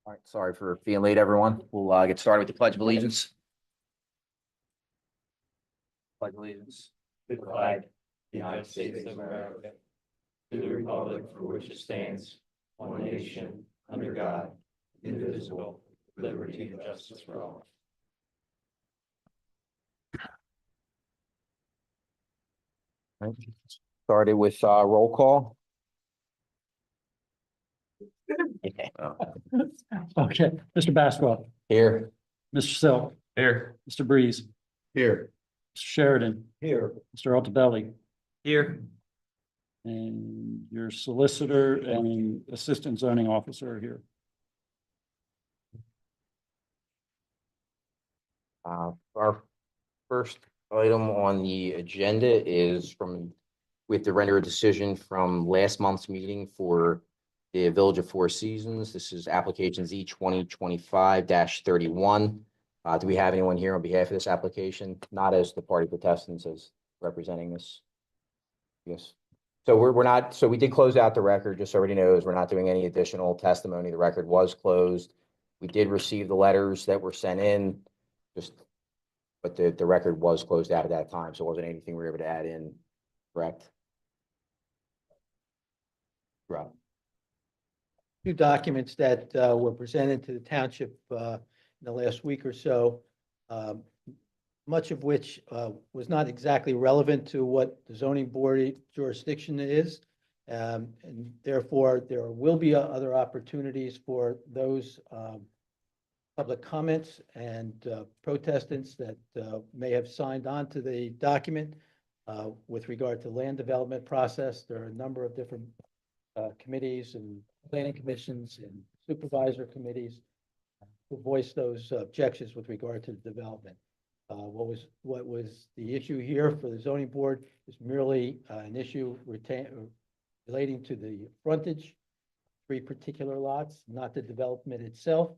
All right, sorry for being late, everyone. We'll get started with the Pledge of Allegiance. Pledge allegiance To the flag, of the United States of America, to the republic for which it stands, one nation, under God, indivisible, with liberty and justice for all. Started with roll call. Okay, Mr. Baswell, Here. Mr. Silk, Here. Mr. Breeze, Here. Mr. Sheridan, Here. Mr. Altobelli, Here. and your solicitor and assistant zoning officer are here. Our first item on the agenda is we have to render a decision from last month's meeting for the Village of Four Seasons. This is application Z 2025-31. Do we have anyone here on behalf of this application? Not as the party protestants, as representing this? Yes. So we're not, so we did close out the record, just so everybody knows, we're not doing any additional testimony. The record was closed. We did receive the letters that were sent in, but the record was closed out at that time, so it wasn't anything we were able to add in, correct? Rob? Two documents that were presented to the township in the last week or so, much of which was not exactly relevant to what the zoning board jurisdiction is. And therefore, there will be other opportunities for those public comments and protestants that may have signed on to the document with regard to land development process. There are a number of different committees and planning commissions and supervisor committees who voice those objections with regard to the development. What was the issue here for the zoning board is merely an issue relating to the frontage, 3 particular lots, not the development itself.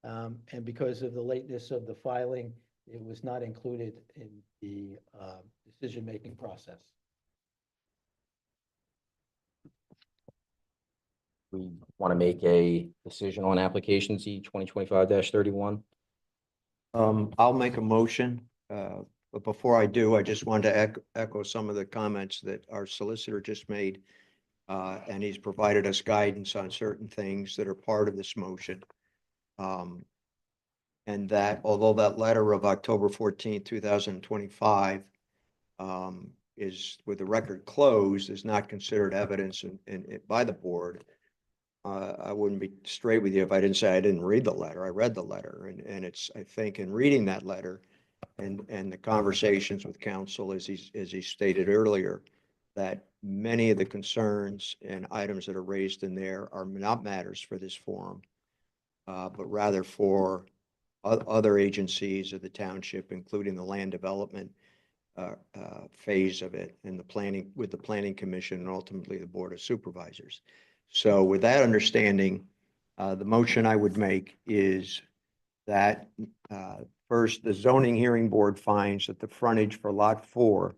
And because of the lateness of the filing, it was not included in the decision-making process. We want to make a decision on application Z 2025-31. I'll make a motion, but before I do, I just wanted to echo some of the comments that our solicitor just made. And he's provided us guidance on certain things that are part of this motion. And that although that letter of October 14th, 2025 is with the record closed, is not considered evidence by the board. I wouldn't be straight with you if I didn't say I didn't read the letter. I read the letter, and it's, I think, in reading that letter and the conversations with counsel, as he stated earlier, that many of the concerns and items that are raised in there are not matters for this forum, but rather for other agencies of the township, including the land development phase of it, and with the planning commission, and ultimately the board of supervisors. So with that understanding, the motion I would make is that first, the zoning hearing board finds that the frontage for lot 4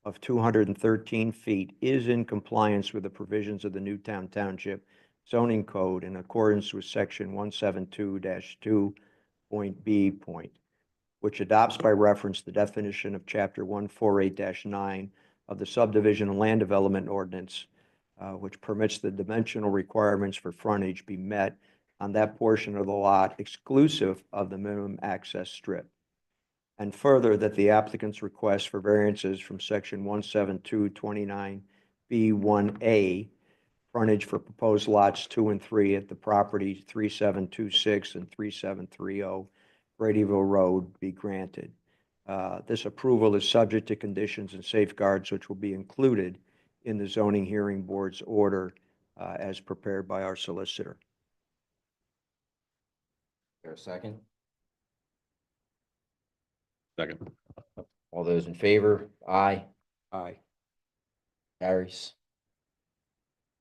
of 213 feet is in compliance with the provisions of the Newtown Township zoning code in accordance with section 172-2.b, which adopts by reference the definition of chapter 148-9 of the subdivision and land development ordinance, which permits the dimensional requirements for frontage be met on that portion of the lot exclusive of the minimum access strip. And further, that the applicant's request for variances from section 172-29B1A, frontage for proposed lots 2 and 3 at the property 3726 and 3730 Bradyville Road be granted. This approval is subject to conditions and safeguards which will be included in the zoning hearing board's order as prepared by our solicitor. Is there a second? Second. All those in favor? Aye. Aye. Carries.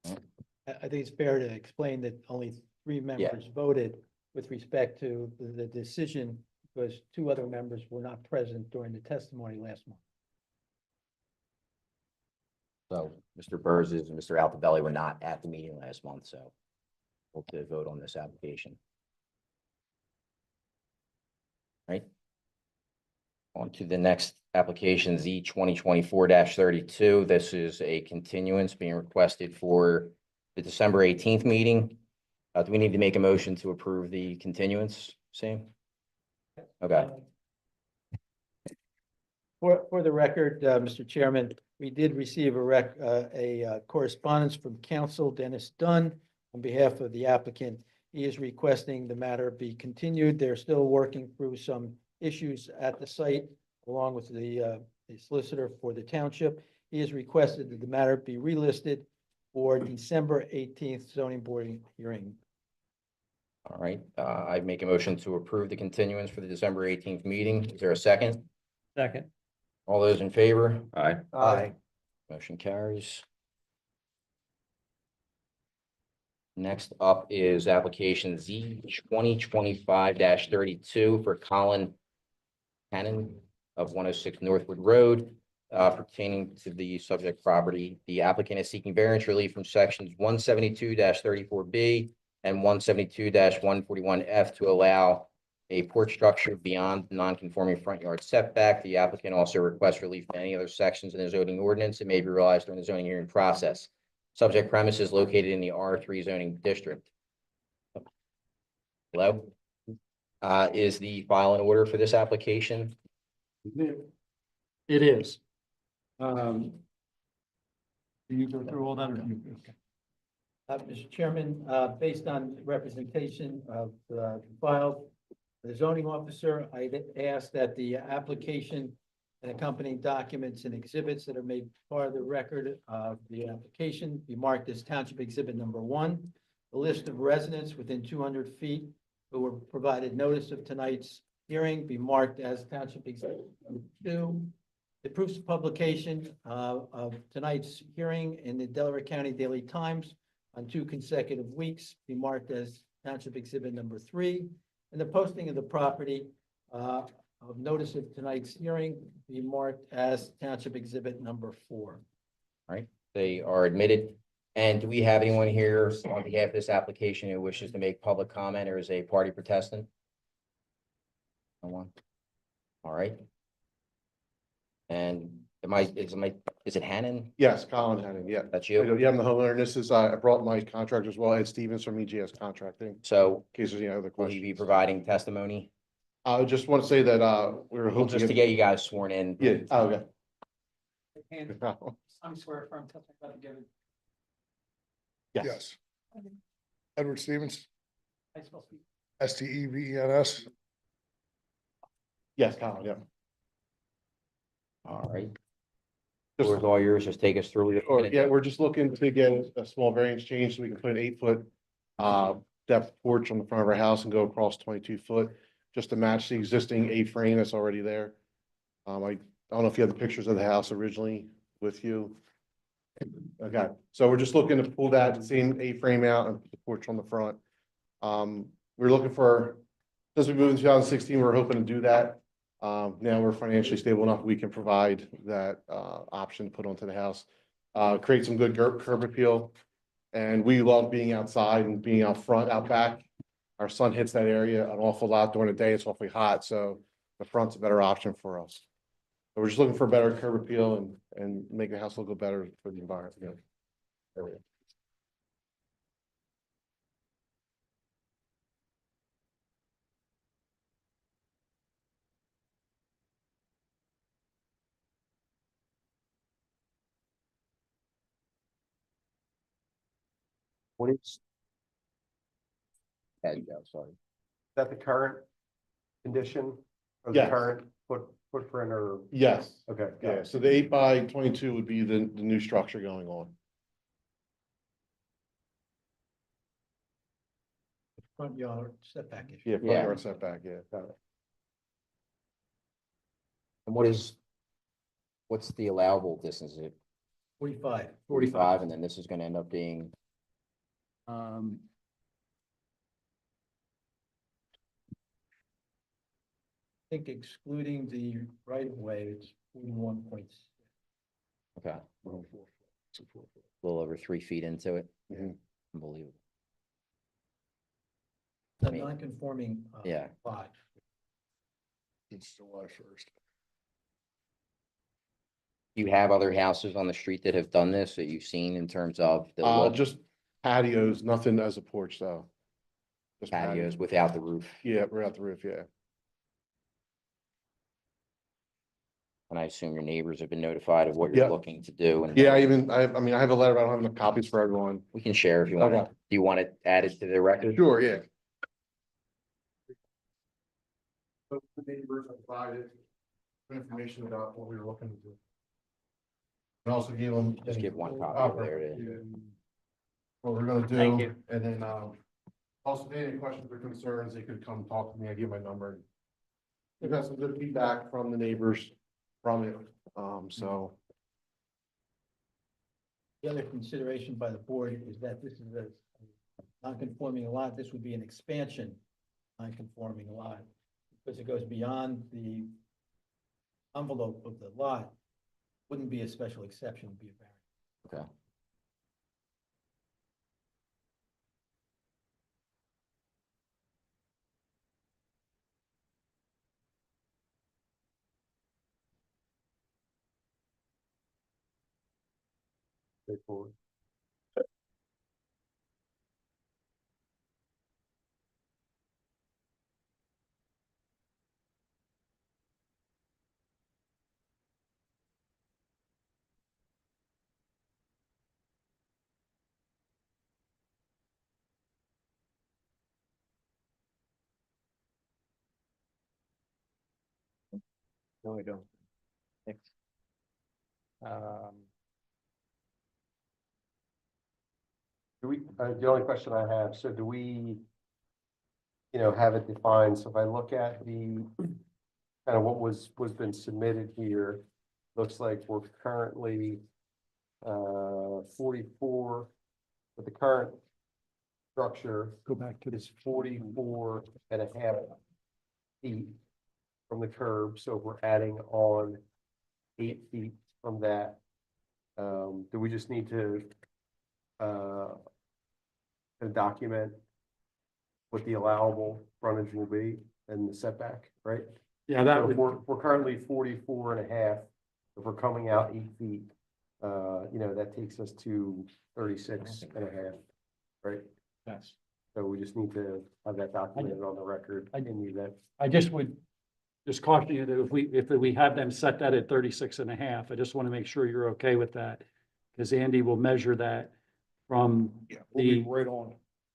I think it's fair to explain that only 3 members voted with respect to the decision, because 2 other members were not present during the testimony last month. So Mr. Burrs and Mr. Altobelli were not at the meeting last month, so we'll to vote on this application. Right? On to the next application, Z 2024-32. This is a continuance being requested for the December 18th meeting. Do we need to make a motion to approve the continuance, Sam? Okay, For the record, Mr. Chairman, we did receive a correspondence from counsel Dennis Dunn on behalf of the applicant. He is requesting the matter be continued. They're still working through some issues at the site along with the solicitor for the township. He has requested that the matter be relisted for December 18th zoning board hearing. all right. I make a motion to approve the continuance for the December 18th meeting. Is there a second? Second. All those in favor? Aye. Aye. Motion carries. Next up is application Z 2025-32 for Colin Cannon of 106 Northwood Road pertaining to the subject property. The applicant is seeking variance relief from sections 172-34B and 172-141F to allow a porch structure beyond the non-conforming front yard setback. The applicant also requests relief from any other sections in the zoning ordinance that may be realized during the zoning hearing process. Subject premise is located in the R3 zoning district. Hello? Is the file in order for this application? It is. Do you go through all that or you? Okay. Mr. Chairman, based on representation of the file, the zoning officer, I ask that the application and accompanying documents and exhibits that are made part of the record of the application be marked as Township Exhibit Number 1. The list of residents within 200 feet who were provided notice of tonight's hearing be marked as Township Exhibit Number 2. The proofs of publication of tonight's hearing in the Delaware County Daily Times on 2 consecutive weeks be marked as Township Exhibit Number 3. And the posting of the property of notice of tonight's hearing be marked as Township Exhibit Number 4. They are admitted. And do we have anyone here on behalf of this application who wishes to make public comment or is a party protestant? No one? All right. And is it Hannon? Yes, Colin Henning, yeah. That's Yeah, you? I'm the homeowner. This is, I brought my contractor as well, Ed Stevens from EGS Contracting, So in case there's any other will he be questions. providing testimony? I just want to say that, we're Well, hoping just to get you guys sworn in. Yeah, okay. I'm swear firm testimony about to give it. Yes. Edward Stevens, I suppose we- Stevens. Yes, Colin, yeah. All right. Just- Floor is all yours. Just take us through. Or, yeah, we're just looking to get a small variance change so we can put an 8-foot depth porch on the front of our house and go across 22-foot, just to match the existing A-frame that's already there. I don't know if you have the pictures of the house originally with you. Okay, so we're just looking to pull that same A-frame out and put the porch on the front. We're looking for, since we moved in 2016, we're hoping to do that. Now we're financially stable enough, we can provide that option to put onto the house. Create some good curb appeal. And we love being outside and being out front, out back. Our sun hits that area an awful lot during the day. It's awfully hot, so the front's a better option for us. So we're just looking for better curb appeal and make the house look better for the environment. you know, area. What is? Yeah, you go, sorry. That the current condition or the Yes. current footprint or, Yes, okay. got yeah, it. so the 8x22 would be the new structure going on. Front yard setback issue. Yeah, front Yeah. yard setback, yeah. got it. And what's the allowable distance? Is it 45. 45? And then this is gonna end up being, I think excluding the right of way, it's 41.6. okay, a little over 3 feet into it. Mhm. Unbelievable. The non-conforming Yeah. lot. since July 1st. You have other houses on the street that have done this that you've seen in terms of the look Just patios, nothing as a porch though. Just patios without the roof? Yeah, right out the roof, yeah. And I assume your neighbors have been notified of what Yeah. you're looking to do and Yeah, I mean, I have a letter, I don't have enough copies for everyone. we can share if you want. Okay. Do you want it added to the record? Sure, yeah. So the neighbors have provided information about what we were looking to do. And also gave them. Just give one copy over there to- What we're gonna do. Thank you. And then, also, if they had any questions or concerns, they could come talk to me, I give my number. We've got some good feedback from the neighbors from it, so. The other consideration by the board is that this is a non-conforming lot. This would be an expansion non-conforming lot. Because it goes beyond the envelope of the lot. Wouldn't be a special exception, would be a variance. Okay. Straightforward. No, I don't. Do we, the only question I have, so do we, have it defined? So if I look at the kind of what was been submitted here, looks like we're currently 44, but the current structure Go back to is 44.5 feet from the curb. So if we're adding on 8 feet from that, do we just need to document what the allowable frontage will be and the setback, right? Yeah, that So if would, we're currently 44.5, if we're coming out 8 feet, that takes us to 36.5, right? yes. So we just need to have that documented on the record I- in the event. I just would just caution you that if we have them set that at 36.5, I just want to make sure you're okay with that. Because Andy will measure that from Yeah, we'll be the, right on.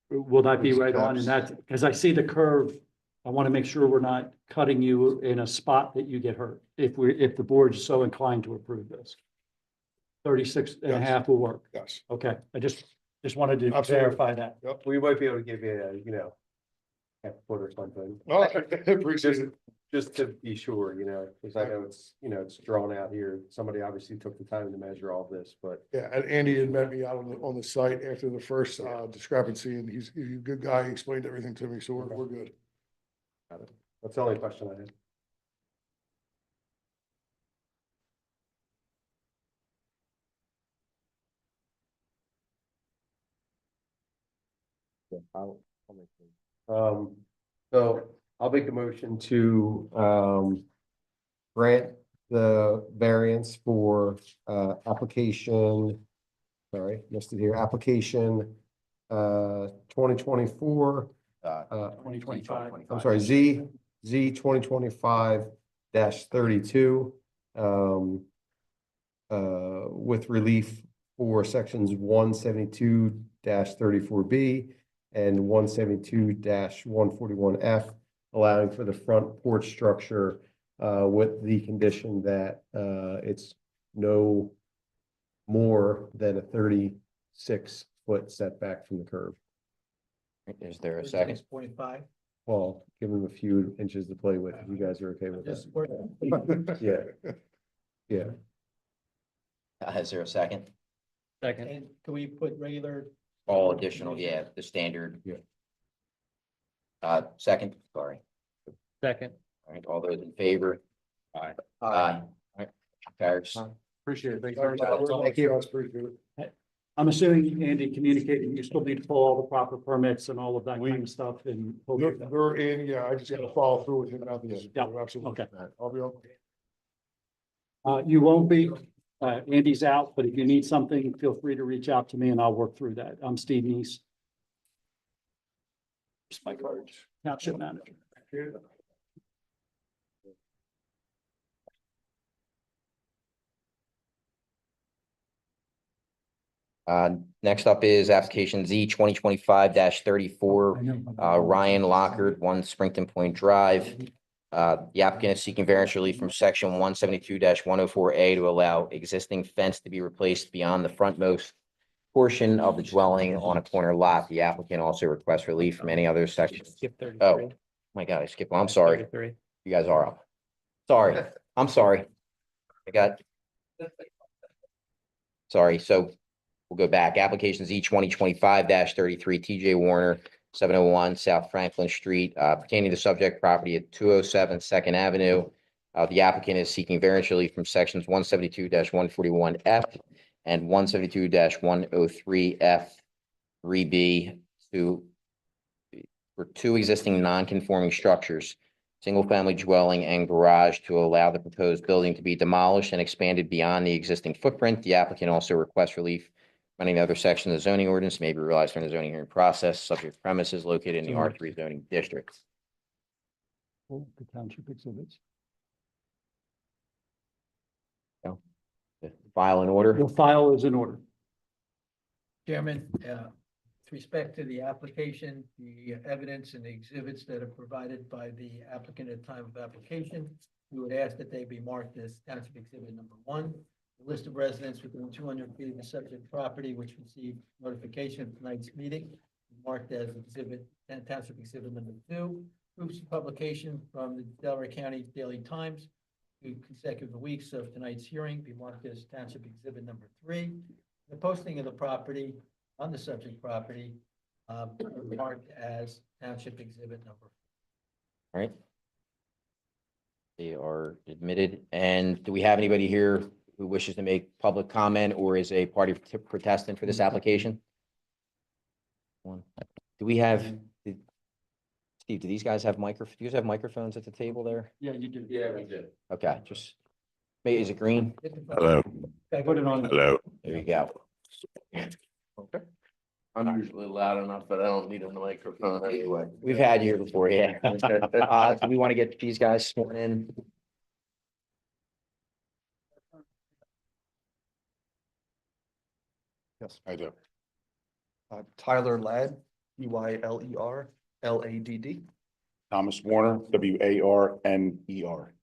will that be right on? And Steps. that's, because I see the curve. I want to make sure we're not cutting you in a spot that you get hurt if the board's so inclined to approve this. 36.5 will work. Yes. Okay, I just wanted to Absolutely. verify that. We might be able to give you half a foot or something. Oh, I appreciate it. Just to be sure, because I know it's drawn out here. Somebody obviously took the time to measure all this, but Yeah, and Andy had met me out on the site after the first discrepancy, and he's a good guy. He explained everything to me, so we're good. that's the only question I had. So I'll make the motion to grant the variance for application, sorry, missed it here, application 2024, 2025. I'm sorry, Z 2025-32 with relief for sections 172-34B and 172-141F, allowing for the front porch structure with the condition that it's no more than a 36-foot setback from the curb. Is there a second? 6.5. Well, give them a few inches to play with, if you guys are okay with Just that. work. Yeah, yeah. Is there a second? Second. And can we put regular? All additional, yeah, the standard. Yeah. Second, sorry. Second. All right, all those in favor? Aye. All right, carries. Appreciate it. Thank Thank you. Thank you. Appreciate it. I'm assuming, Andy, communicating, you still need to pull all the proper permits and all of that kind of stuff and. They're in, yeah, I just gotta follow through with him. Nothing's- Yeah, Absolutely. okay. I'll be on. You won't be, Andy's out, but if you need something, feel free to reach out to me and I'll work through that. I'm Steve Neese. Here's my card, township manager. Next up is application Z 2025-34, Ryan Lockard, 1 Springton Point Drive. The applicant is seeking variance relief from section 172-104A to allow existing fence to be replaced beyond the frontmost portion of the dwelling on a corner lot. The applicant also requests relief from any other section. Skip 33. Oh, my God, I skipped one. I'm sorry. 33. You guys are up. Sorry, I'm sorry. I got. Sorry, so we'll go back. Application Z 2025-33, TJ Warner, 701 South Franklin Street, pertaining to subject property at 207 Second Avenue. The applicant is seeking variance relief from sections 172-141F and 172-103F3B for 2 existing non-conforming structures, single-family dwelling and garage, to allow the proposed building to be demolished and expanded beyond the existing footprint. The applicant also requests relief from any other section of the zoning ordinance may be realized during the zoning hearing process. Subject premises located in the R3 zoning district. The township exhibits. File in order. Your file is in order. Chairman, with respect to the application, the evidence and the exhibits that are provided by the applicant at time of application, we would ask that they be marked as township exhibit number 1. The list of residents within 200 feet of the subject property which received notification of tonight's meeting, marked as exhibit, township exhibit number 2. Proofs of publication from the Delaware County Daily Times, 2 consecutive weeks of tonight's hearing, be marked as township exhibit number 3. The posting of the property on the subject property, marked as township exhibit number 4. All right. They are admitted. And do we have anybody here who wishes to make public comment or is a party protestant for this application? One. Do we have, Steve, do these guys have do you guys have microphones at the table there? Yeah, you do. Yeah, we did. Okay, just, is it green? Hello. Put it on. Hello. There you go. I'm usually loud enough, but I don't need a microphone anyway. We've had you here before, yeah. Do we want to get these guys sworn in? Yes, I do. Tyler Ladd, Tyler, Ladd. Thomas Warner, Warner.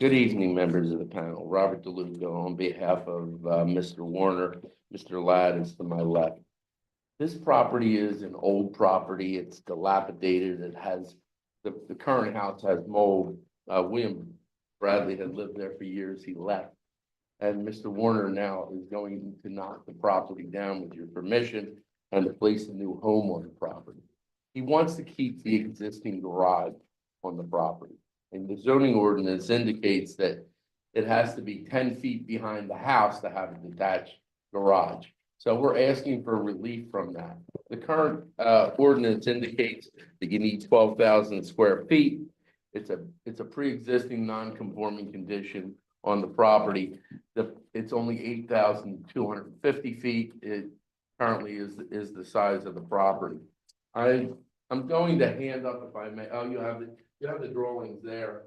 Good evening, members of the panel. Robert DeLuca on behalf of Mr. Warner. Mr. Ladd is to my left. This property is an old property. It's dilapidated. It has, the current house has mold. William Bradley had lived there for years. He left. And Mr. Warner now is going to knock the property down with your permission and to place a new home on the property. He wants to keep the existing garage on the property. And the zoning ordinance indicates that it has to be 10 feet behind the house to have a detached garage. So we're asking for relief from that. The current ordinance indicates that you need 12,000 square feet. It's a pre-existing non-conforming condition on the property. It's only 8,250 feet. It currently is the size of the property. I'm going to hand up, if I may. Oh, you have the drawings there.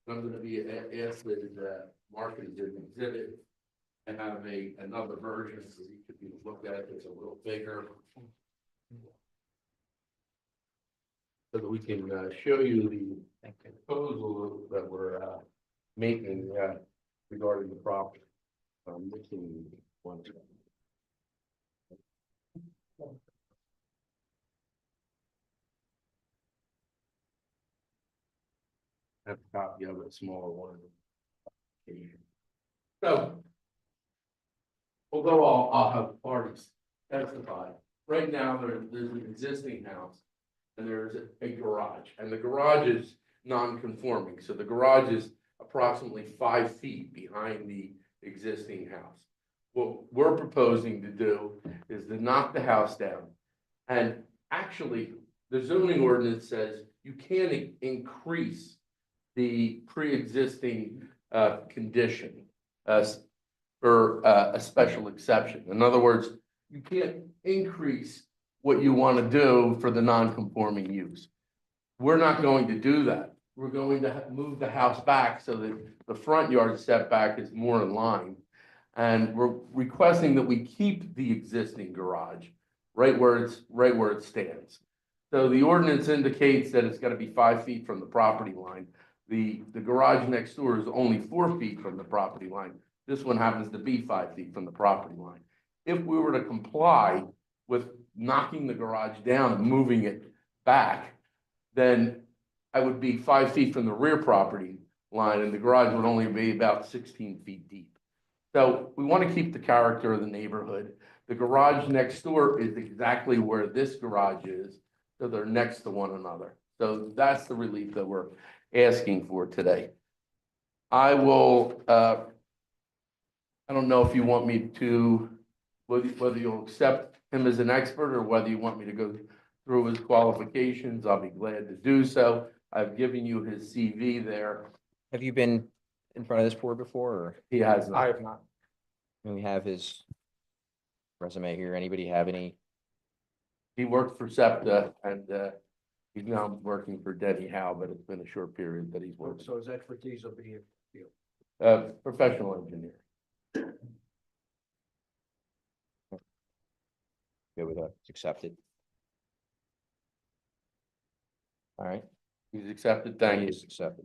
I'm going to be asked that mark it as an exhibit and have another version so you could look at it. It's a little bigger, so that we can show you the proposal that we're making regarding the property. I'm missing one. I have a copy of a smaller one. So, although I'll have parties testify, right now there's an existing house and there's a garage, and the garage is non-conforming. So the garage is approximately 5 feet behind the existing house. what we're proposing to do is to knock the house down. And actually, the zoning ordinance says you can't increase the pre-existing condition for a special exception. In other words, you can't increase what you want to do for the non-conforming use. We're not going to do that. We're going to move the house back so that the front yard setback is more in line. And we're requesting that we keep the existing garage right where it stands. So the ordinance indicates that it's gotta be 5 feet from the property line. The garage next door is only 4 feet from the property line. This one happens to be 5 feet from the property line. If we were to comply with knocking the garage down and moving it back, then I would be 5 feet from the rear property line and the garage would only be about 16 feet deep. So we want to keep the character of the neighborhood. The garage next door is exactly where this garage is, so they're next to one another. So that's the relief that we're asking for today. I will, I don't know if you want me to, whether you'll accept him as an expert or whether you want me to go through his qualifications, I'll be glad to do so. I've given you his CV there. Have you been in front of this board before, or He has not. I have not. do we have his resume here? Anybody have any? He worked for SEPTA and he's now working for Denny Howe, but it's been a short period that he's worked. So his expertise will be Professional engineer. Good with that, it's accepted. All right, He's accepted, thank you. it's accepted.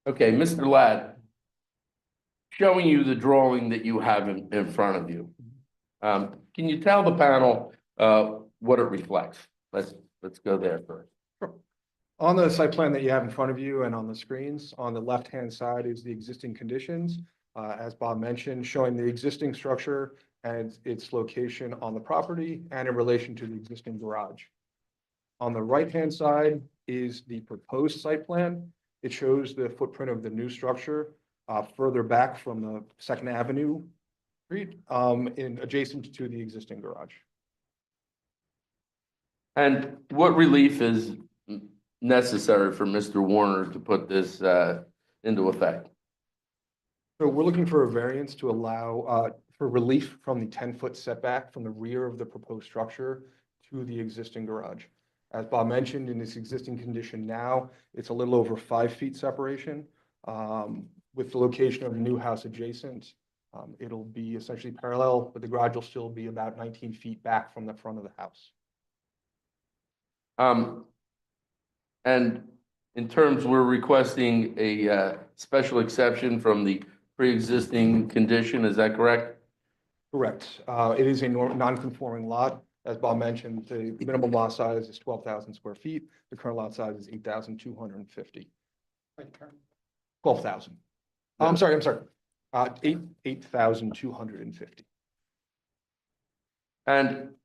Okay, Mr. Ladd. Showing you the drawing that you have in front of you. Can you tell the panel what it reflects? Let's go there first. On the site plan that you have in front of you and on the screens, on the left-hand side is the existing conditions. As Bob mentioned, showing the existing structure and its location on the property and in relation to the existing garage. On the right-hand side is the proposed site plan. It shows the footprint of the new structure further back from the Second Avenue Street, adjacent to the existing garage. And what relief is necessary for Mr. Warner to put this into effect? So we're looking for a variance to allow for relief from the 10-foot setback from the rear of the proposed structure to the existing garage. As Bob mentioned, in this existing condition now, it's a little over 5 feet separation. With the location of the new house adjacent, it'll be essentially parallel, but the garage will still be about 19 feet back from the front of the house. And in terms, we're requesting a special exception from the pre-existing condition, is that correct? Correct. It is a non-conforming lot. As Bob mentioned, the minimum lot size is 12,000 square feet. The current lot size is 8,250. 12,000. I'm sorry. 8,250. And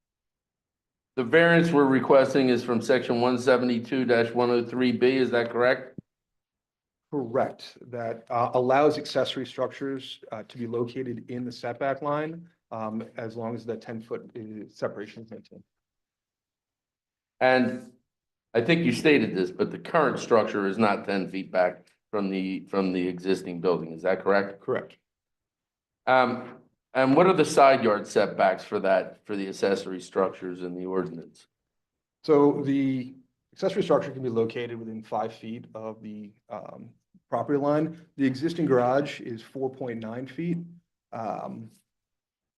the variance we're requesting is from section 172-103B, is that correct? Correct. That allows accessory structures to be located in the setback line as long as the 10-foot separation is maintained. And I think you stated this, but the current structure is not 10 feet back from the existing building, is that correct? Correct. And what are the side yard setbacks for the accessory structures in the ordinance? So the accessory structure can be located within 5 feet of the property line. The existing garage is 4.9 feet.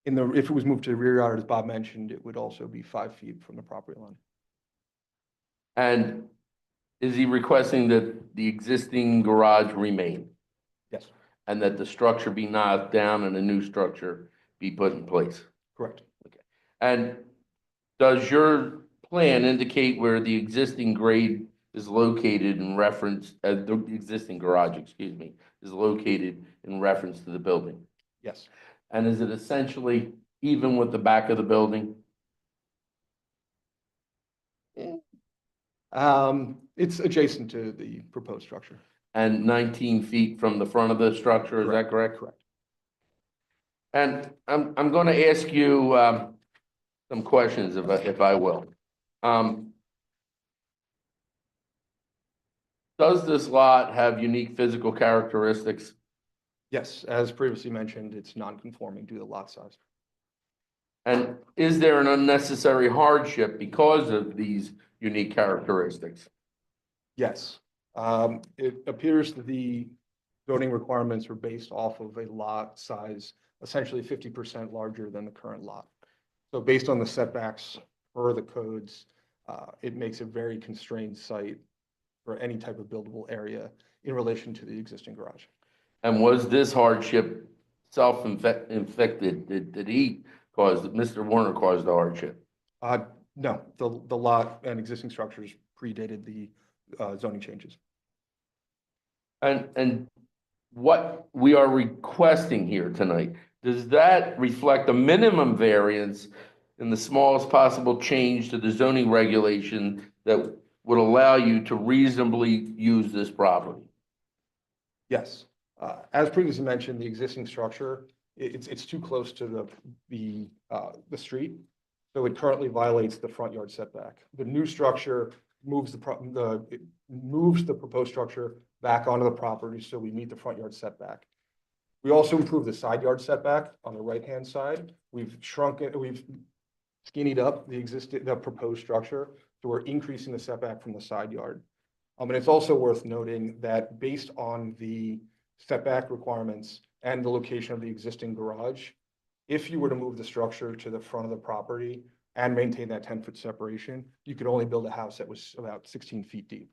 If it was moved to the rear yard, as Bob mentioned, it would also be 5 feet from the property line. And is he requesting that the existing garage remain Yes, and that the structure be knocked down and a new structure be put in place? correct. And does your plan indicate where the existing grade is located in reference, the existing garage, excuse me, is located in reference to the building? Yes. And is it essentially even with the back of the building? It's adjacent to the proposed structure. And 19 feet from the front of the structure, is that correct? Correct. And I'm going to ask you some questions if I will. Does this lot have unique physical characteristics? Yes, as previously mentioned, it's non-conforming due to lot size. And is there an unnecessary hardship because of these unique characteristics? Yes, it appears that the zoning requirements were based off of a lot size essentially 50% larger than the current lot. So based on the setbacks per the codes, it makes a very constrained site for any type of buildable area in relation to the existing garage. And was this hardship self-inflicted? Did he cause, Mr. Warner caused the hardship? No, the lot and existing structures predated the zoning changes. And what we are requesting here tonight, does that reflect a minimum variance in the smallest possible change to the zoning regulation that would allow you to reasonably use this property? Yes, as previously mentioned, the existing structure, it's too close to the street. So it currently violates the front yard setback. The new structure moves it moves the proposed structure back onto the property, so we meet the front yard setback. We also improved the side yard setback on the right-hand side. We've shrunk it, we've skinnied up the proposed structure, so we're increasing the setback from the side yard. And it's also worth noting that based on the setback requirements and the location of the existing garage, if you were to move the structure to the front of the property and maintain that 10-foot separation, you could only build a house that was about 16 feet deep,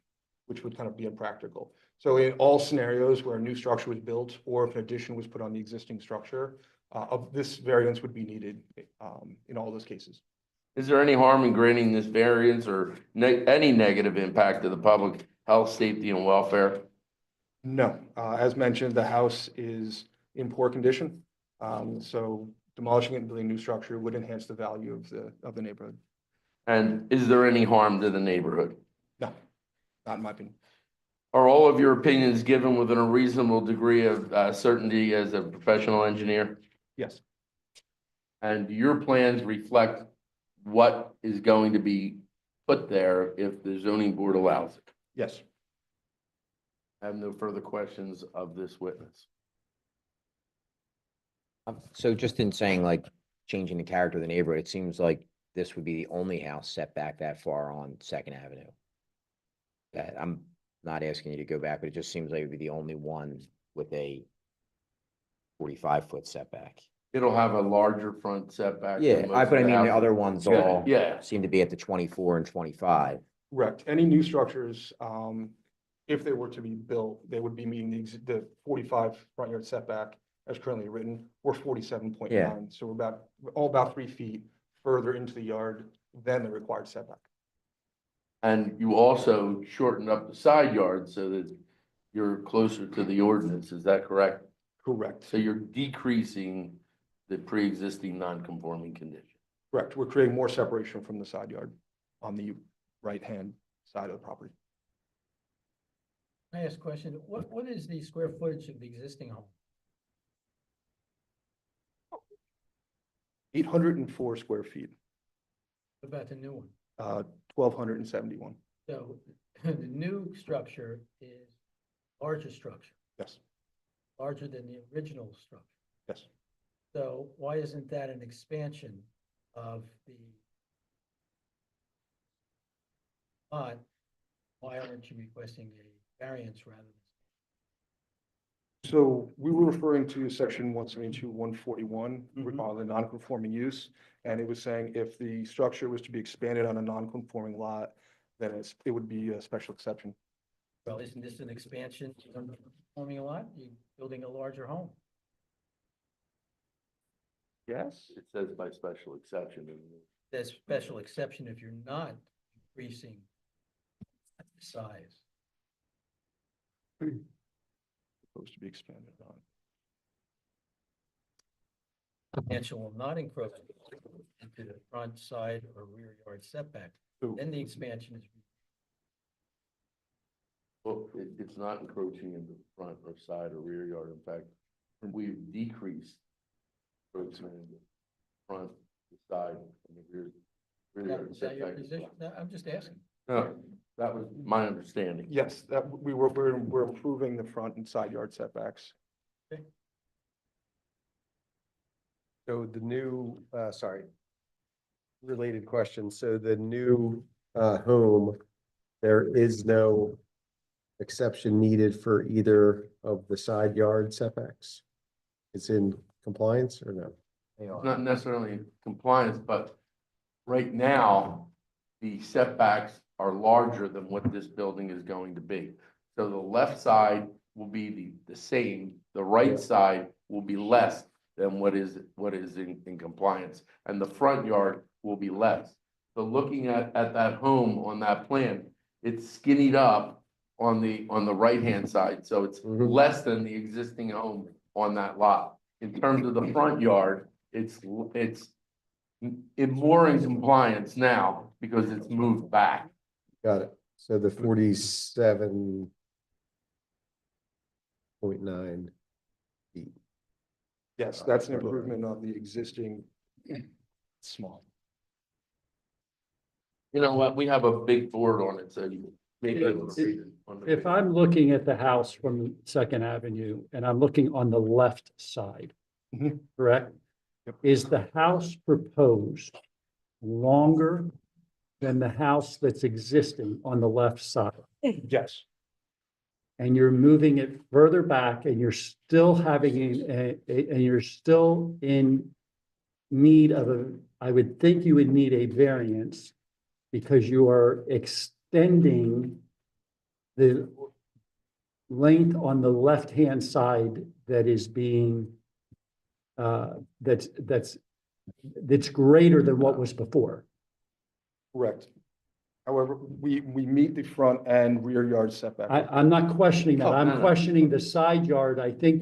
which would kind of be impractical. So in all scenarios where a new structure was built or if an addition was put on the existing structure, of this variance would be needed in all those cases. Is there any harm in granting this variance or any negative impact to the public health, safety, and welfare? No, as mentioned, the house is in poor condition. So demolishing it and building a new structure would enhance the value of the neighborhood. And is there any harm to the neighborhood? No, not in my opinion. Are all of your opinions given within a reasonable degree of certainty as a professional engineer? Yes, And do your plans reflect what is going to be put there if the zoning board allows it? yes. I have no further questions of this witness. So just in saying like changing the character of the neighborhood, it seems like this would be the only house set back that far on Second Avenue. That I'm not asking you to go back, but it just seems like it would be the only one with a 45-foot setback. It'll have a larger front setback. Yeah, than I, most but I of mean, the houses. other ones Yeah, all yeah. seem to be at the 24 and 25. Correct. Any new structures, if they were to be built, they would be meeting the 45 front yard setback as currently written, or 47.9. Yeah. So we're about 3 feet further into the yard than the required setback. And you also shortened up the side yard so that you're closer to the ordinance. Is that correct? Correct. So you're decreasing the pre-existing non-conforming condition. Correct. We're creating more separation from the side yard on the right-hand side of the property. Can I ask a question? What is the square footage of the existing home? 804 square feet, What about the new one? 1,271. So the new structure is larger structure, Yes, larger than the original structure. yes. So why isn't that an expansion of the lot? Why aren't you requesting a variance rather than? So we were referring to section 172, 141, on the non-conforming use. And it was saying if the structure was to be expanded on a non-conforming lot, then it would be a special exception. Well, isn't this an expansion of forming a lot? You're building a larger home. Yes. It says by special exception. That's special exception if you're not increasing the size. Supposed to be expanded on. Expansion will not encroach into the front, side, or rear yard setback. So Then the expansion is. Well, it's not encroaching in the front or side or rear yard. In fact, we've decreased Front, the side, and the rear. Is that your position? No, I'm just asking. No, that was my understanding. Yes, that we're improving the front and side yard setbacks. So the new, sorry, related question. So the new home, there is no exception needed for either of the side yard setbacks? It's in compliance or no? It's not necessarily compliance, but right now, the setbacks are larger than what this building is going to be. So the left side will be the same, the Yeah. right side will be less than what is in compliance, and the front yard will be less. So looking at that home on that plan, it's skinnied up on the right-hand side, so it's Mhm. less than the existing home on that lot. In terms of the front yard, it's in more in compliance now because it's moved back. Got it. So the 47.9 feet. Yes, that's an improvement on the existing small. You know what, we have a big board on it, so you maybe. If I'm looking at the house from Second Avenue and I'm looking on the left side, Mhm. correct? Is the house proposed longer than the house that's existing on the left side? Yes, And you're moving it further back and you're still having and you're still in need of I would think you would need a variance because you are extending the length on the left-hand side that is being that's greater than what was before. correct. However, we meet the front and rear yard setback. I'm not questioning that. Oh, no, I'm no. questioning the side yard. I think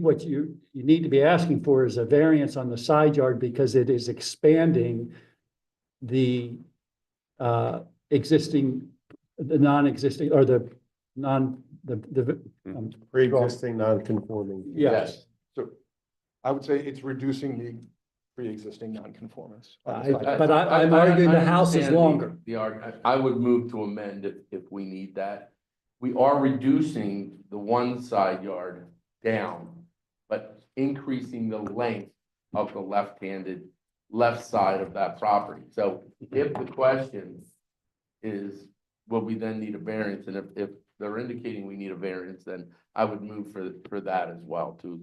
what you need to be asking for is a variance on the side yard because it is expanding the existing, the non-existing, or the Pre-existing non-conforming. yes. So I would say it's reducing the pre-existing non-conformance. on the side. But I'm arguing the house is understand longer. I would move to amend it if we need that. We are reducing the one side yard down, but increasing the length of the left side of that property. So if the question is, will we then need a variance? And if they're indicating we need a variance, then I would move for that as well, to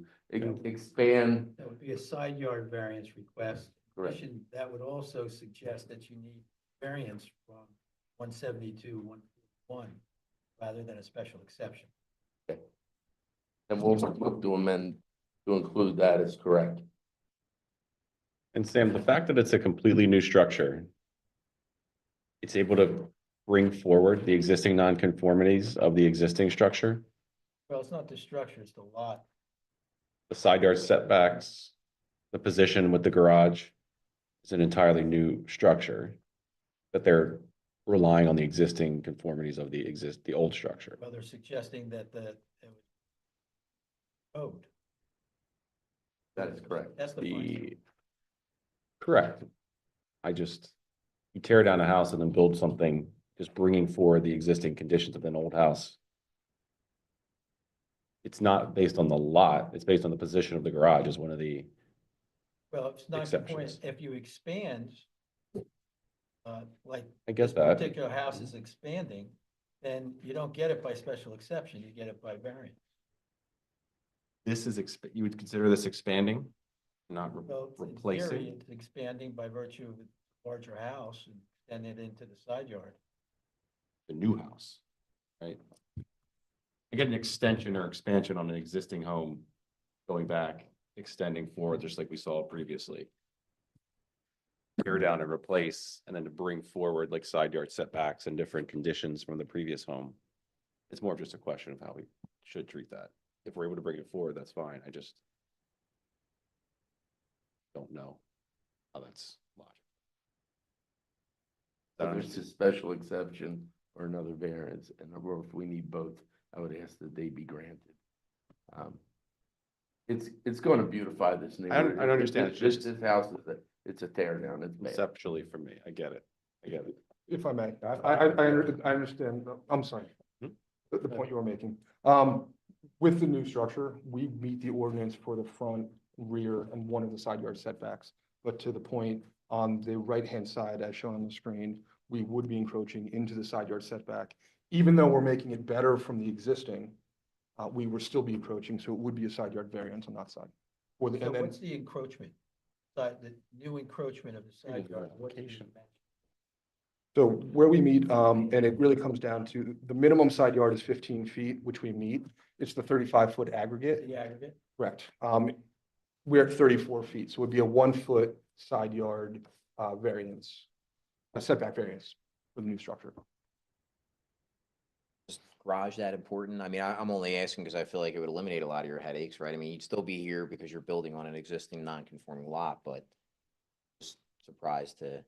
expand. That would be a side yard variance request. Correct. Addition, that would also suggest that you need variance from 172, 141, rather than a special exception. And we'll move to amend to include that as correct. And Sam, the fact that it's a completely new structure, it's able to bring forward the existing nonconformities of the existing structure, Well, it's not the structure, it's the lot. the side yard setbacks, the position with the garage. It's an entirely new structure that they're relying on the existing conformities of the old structure. Well, they're suggesting that it was code. That is correct. That's the point. Correct. You tear down a house and then build something, just bringing forward the existing conditions of an old house. It's not based on the lot, it's based on the position of the garage is one of the, Well, it's not the point, exceptions. if you expand, like I guess this that. particular house is expanding, then you don't get it by special exception, you get it by variance. This is, you would consider this expanding, not Well, in theory, replacing? it's expanding by virtue of a larger house and then it into the side yard. The new house, right? I get an extension or expansion on an existing home, going back, extending forward, just like we saw previously. Tear down and replace, and then to bring forward like side yard setbacks and different conditions from the previous home. It's more of just a question of how we should treat that. If we're able to bring it forward, that's fine. I just don't know how that's logical. Whether it's a special exception or another variance, and or if we need both, I would ask that they be granted. It's gonna beautify this neighborhood. I understand. It's just- This house is it's a tear down. It's bad. Conceptually for me, I get it. I get it. If I may, I understand, I'm sorry, the point you were making. With the new structure, we meet the ordinance for the front, rear, and one of the side yard setbacks. But to the point, on the right-hand side, as shown on the screen, we would be encroaching into the side yard setback. Even though we're making it better from the existing, we would still be encroaching, so it would be a side yard variance on that side. So what's the encroachment? The new encroachment of the side yard? What is it? So where we meet, and it really comes down to, the minimum side yard is 15 feet, which we meet. It's the 35-foot aggregate. The aggregate? Correct. We're at 34 feet, so it would be a 1-foot side yard variance, a setback variance for the new structure. Is garage that important? I mean, I'm only asking because I feel like it would eliminate a lot of your headaches, right? I mean, you'd still be here because you're building on an existing non-conforming lot, but just surprised to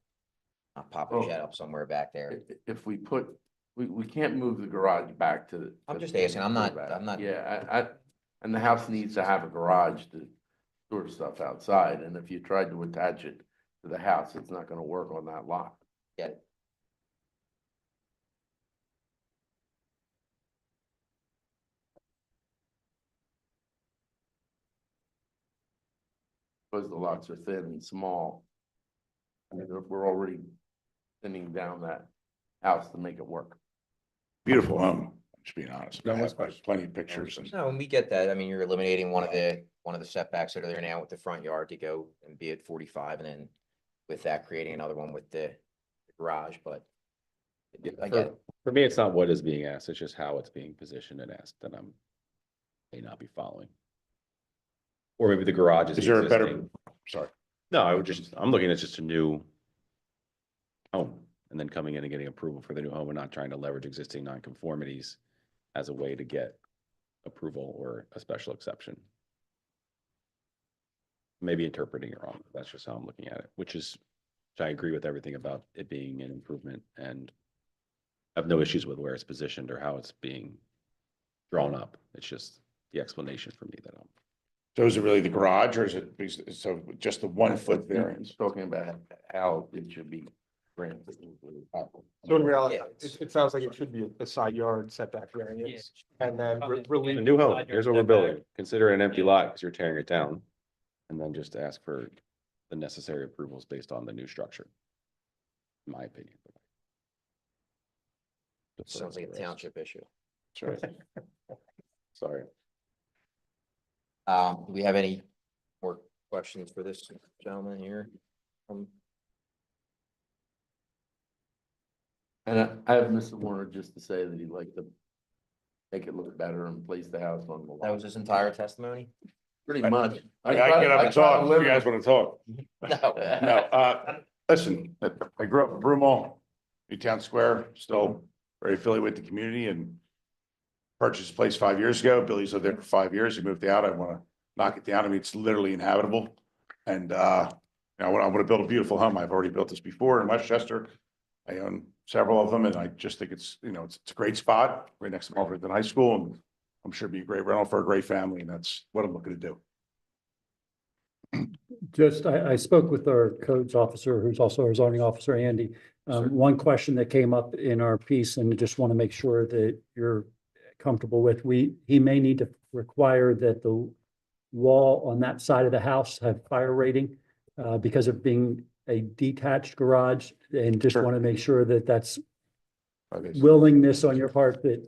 not pop a Oh. shed up somewhere back there. If we put, we can't move the garage back to. I'm just 15 asking. I'm not- back. I'm not- Yeah, and the house needs to have a garage to store stuff outside, and if you tried to attach it to the house, it's not gonna work on that lot. Get it? Because the lots are thin and small. I mean, we're already thinning down that house to make it work. Beautiful home, just being honest. No, I that's have plenty of pictures and No, and we get that. I mean, you're eliminating one of the setbacks that are there now with the front yard to go and be at 45, and then with that creating another one with the garage, but I get it. For me, it's not what is being asked, it's just how it's being positioned and asked that may not be following. Or maybe the garage is is there a better, existing. sorry, No, I'm looking at just a new home and then coming in and getting approval for the new home and not trying to leverage existing nonconformities as a way to get approval or a special exception. Maybe interpreting it wrong. That's just how I'm looking at it, which I agree with everything about it being an improvement and I have no issues with where it's positioned or how it's being drawn up. It's just the explanation for me that so is it really the garage or is it, so just the 1-foot variance? It's talking about how it should be granted. So in reality, Yeah. it sounds like it should be a side yard setback variance and then relieve. a new home. Here's what we're building. Consider it an empty lot because you're tearing it down. And then just ask for the necessary approvals based on the new structure. In my opinion. Sounds like a township issue. Sure. Sorry. Do we have any more questions for this gentleman here? And I have Mr. Warner just to say that he'd like to make it look better and place the house on the lot. That was his entire testimony? Pretty much. I get up and talk, if you guys want to talk. No. No, listen, I grew up in Broomall, Newtown Square, still very affiliated with the community and purchased a place 5 years ago. Billy's lived there for 5 years. He moved out. I want to knock it down. I mean, it's literally inhabitable. And, I want to build a beautiful home. I've already built this before in Westchester. I own several of them and I just think it's a great spot right next to Marlton High School. And I'm sure it'd be a great rental for a great family. And that's what I'm looking to do. Just, I spoke with our codes officer, who's also our zoning officer, Andy. One question that came up in our piece, and just want to make sure that you're comfortable with, he may need to require that the wall on that side of the house have fire rating because of being a detached garage, and just Sure. want to make sure that that's Okay. willingness on your part, that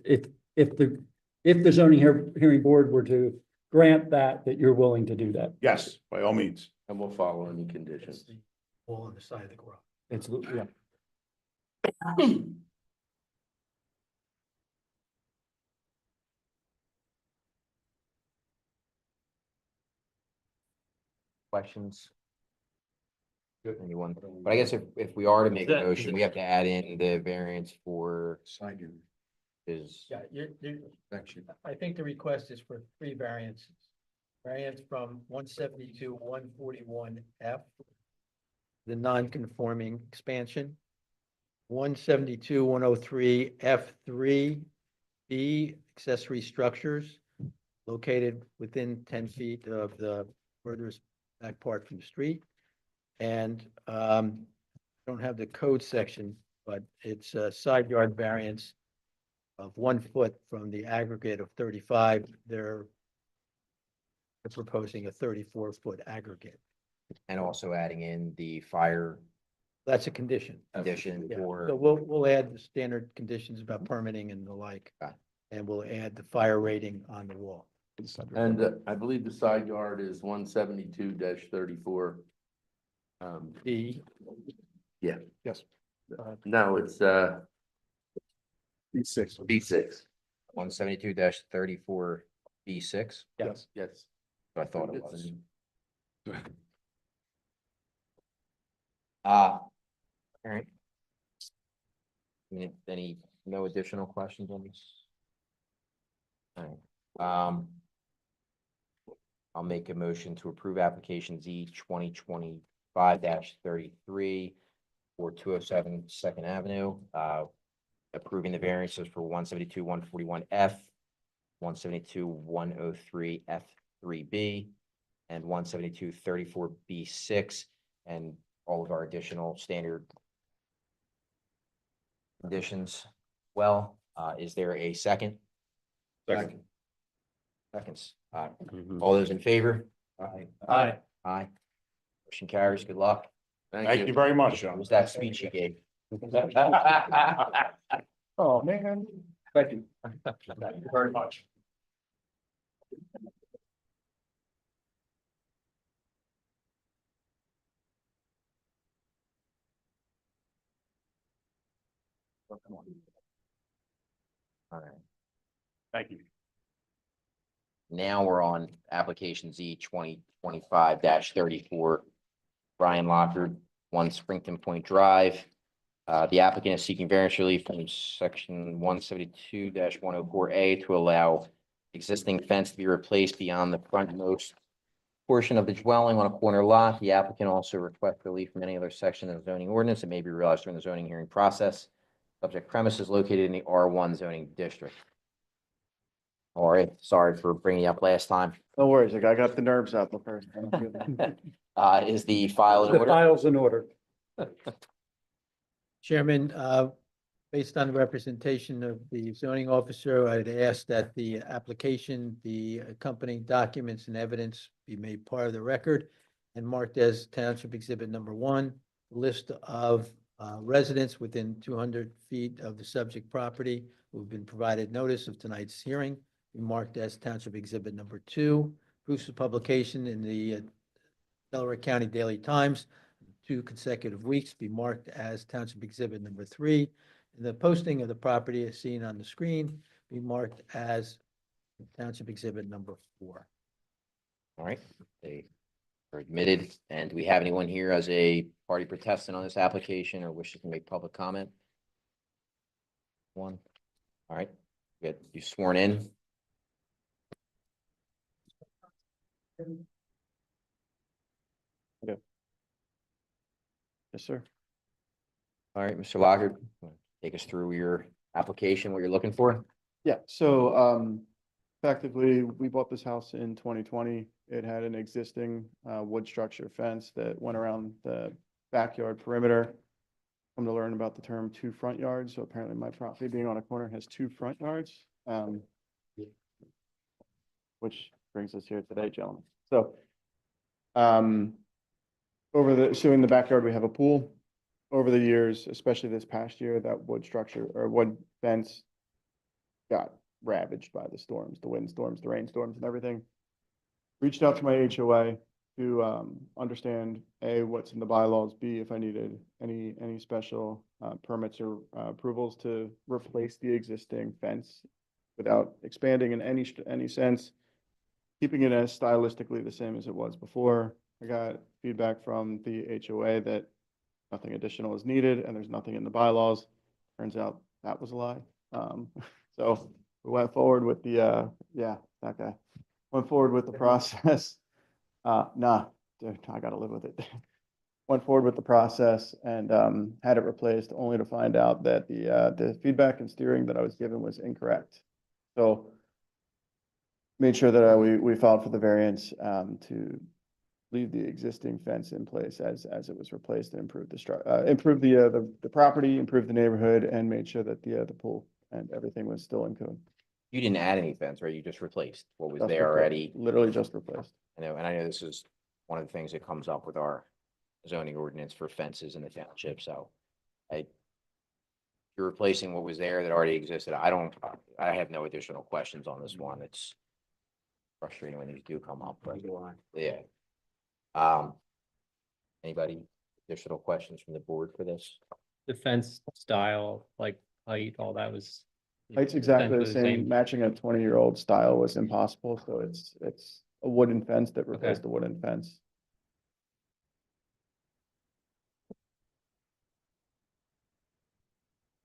if the zoning hearing board were to grant that you're willing to do that. Yes, by all means. And we'll follow any conditions. Wall on the side of the garage. It's, yeah. Questions? Anyone? But I guess if we are to make a motion, we have to add in the variance for Side yard. his. Yeah, I think the request is for 3 variances. Variance from 172, 141 F, the non-conforming expansion. 172, 103 F3 B, accessory structures. located within 10 feet of the furthest back part from the street. And I don't have the code section, but it's a side yard variance of 1 foot from the aggregate of 35. They're proposing a 34-foot aggregate. And also adding in the fire That's a condition. condition Yeah, for. so we'll add the standard conditions about permitting and the like. Got it. And we'll add the fire rating on the wall. And I believe the side yard is 172-34. B, Yeah, Yes. no, it's B6. B6. 172-34B6. Yes. Yes. I thought it was. It's- All right. No additional questions on this? All right, I'll make a motion to approve application Z 2025-33 for 207 Second Avenue, approving the variances for 172, 141F, 172, 103 F3B, and 172, 34B6, and all of our additional standard conditions. Well, is there a second? Second. Seconds. All those in favor? aye. Aye. Motion carries. Good luck. Thank you very much, What Sean. was that speech you gave? Oh, man. Thank you. Thank you very much. All right. Thank you. Now we're on application Z 2025-34. Brian Lockard, 1 Springton Point Drive. The applicant is seeking variance relief from section 172-104A to allow existing fence to be replaced beyond the frontmost portion of the dwelling on a corner lot. The applicant also requests relief from any other section of the zoning ordinance that may be realized during the zoning hearing process. Subject premise is located in the R1 zoning district. All right, sorry for bringing you up last time. No worries, I got the nerves out the first. Is the file in The order? file's in order. Chairman, based on the representation of the zoning officer, I'd ask that the application, the accompanying documents and evidence be made part of the record and marked as Township Exhibit Number 1, list of residents within 200 feet of the subject property who've been provided notice of tonight's hearing, be marked as Township Exhibit Number 2, proofs of publication in the Delaware County Daily Times, 2 consecutive weeks, be marked as Township Exhibit Number 3. And the posting of the property as seen on the screen be marked as Township Exhibit Number 4. All right, they are admitted. And do we have anyone here as a party protestant on this application or wishes to make public comment? One. All right, good. You sworn in? Yes, sir. All right, Mr. Lockard, take us through your application, what you're looking for? Yeah, so effectively, we bought this house in 2020. It had an existing wood structure fence that went around the backyard perimeter. Come to learn about the term 2 front yards. So apparently my property being on a corner has 2 front yards. Which brings us here today, gentlemen. So so in the backyard, we have a pool. Over the years, especially this past year, that wood structure or wood fence got ravaged by the storms, the windstorms, the rainstorms and everything. Reached out to my HOA to understand A, what's in the bylaws, B, if I needed any special permits or approvals to replace the existing fence without expanding in any sense, keeping it as stylistically the same as it was before. I got feedback from the HOA that nothing additional is needed and there's nothing in the bylaws. Turns out that was a lie. So we went forward with the, that guy. Went forward with the process. Nah, dude, I gotta live with it. Went forward with the process and had it replaced only to find out that the feedback and steering that I was given was incorrect. So made sure that we filed for the variance to leave the existing fence in place as it was replaced and improve improve the property, improve the neighborhood, and made sure that the pool and everything was still in code. You didn't add any fence, right? You just replaced what was Just there repla- already. Literally just replaced. I know, and I know this is one of the things that comes up with our zoning ordinance for fences in the township, so you're replacing what was there that already existed. I have no additional questions on this one. It's frustrating when these do come up, but yeah. Anybody additional questions from the board for this? The fence style, like height, all that was. It's exactly the essentially same. Matching a 20-year-old style was impossible, so it's a wooden fence that replaced Okay. a wooden fence.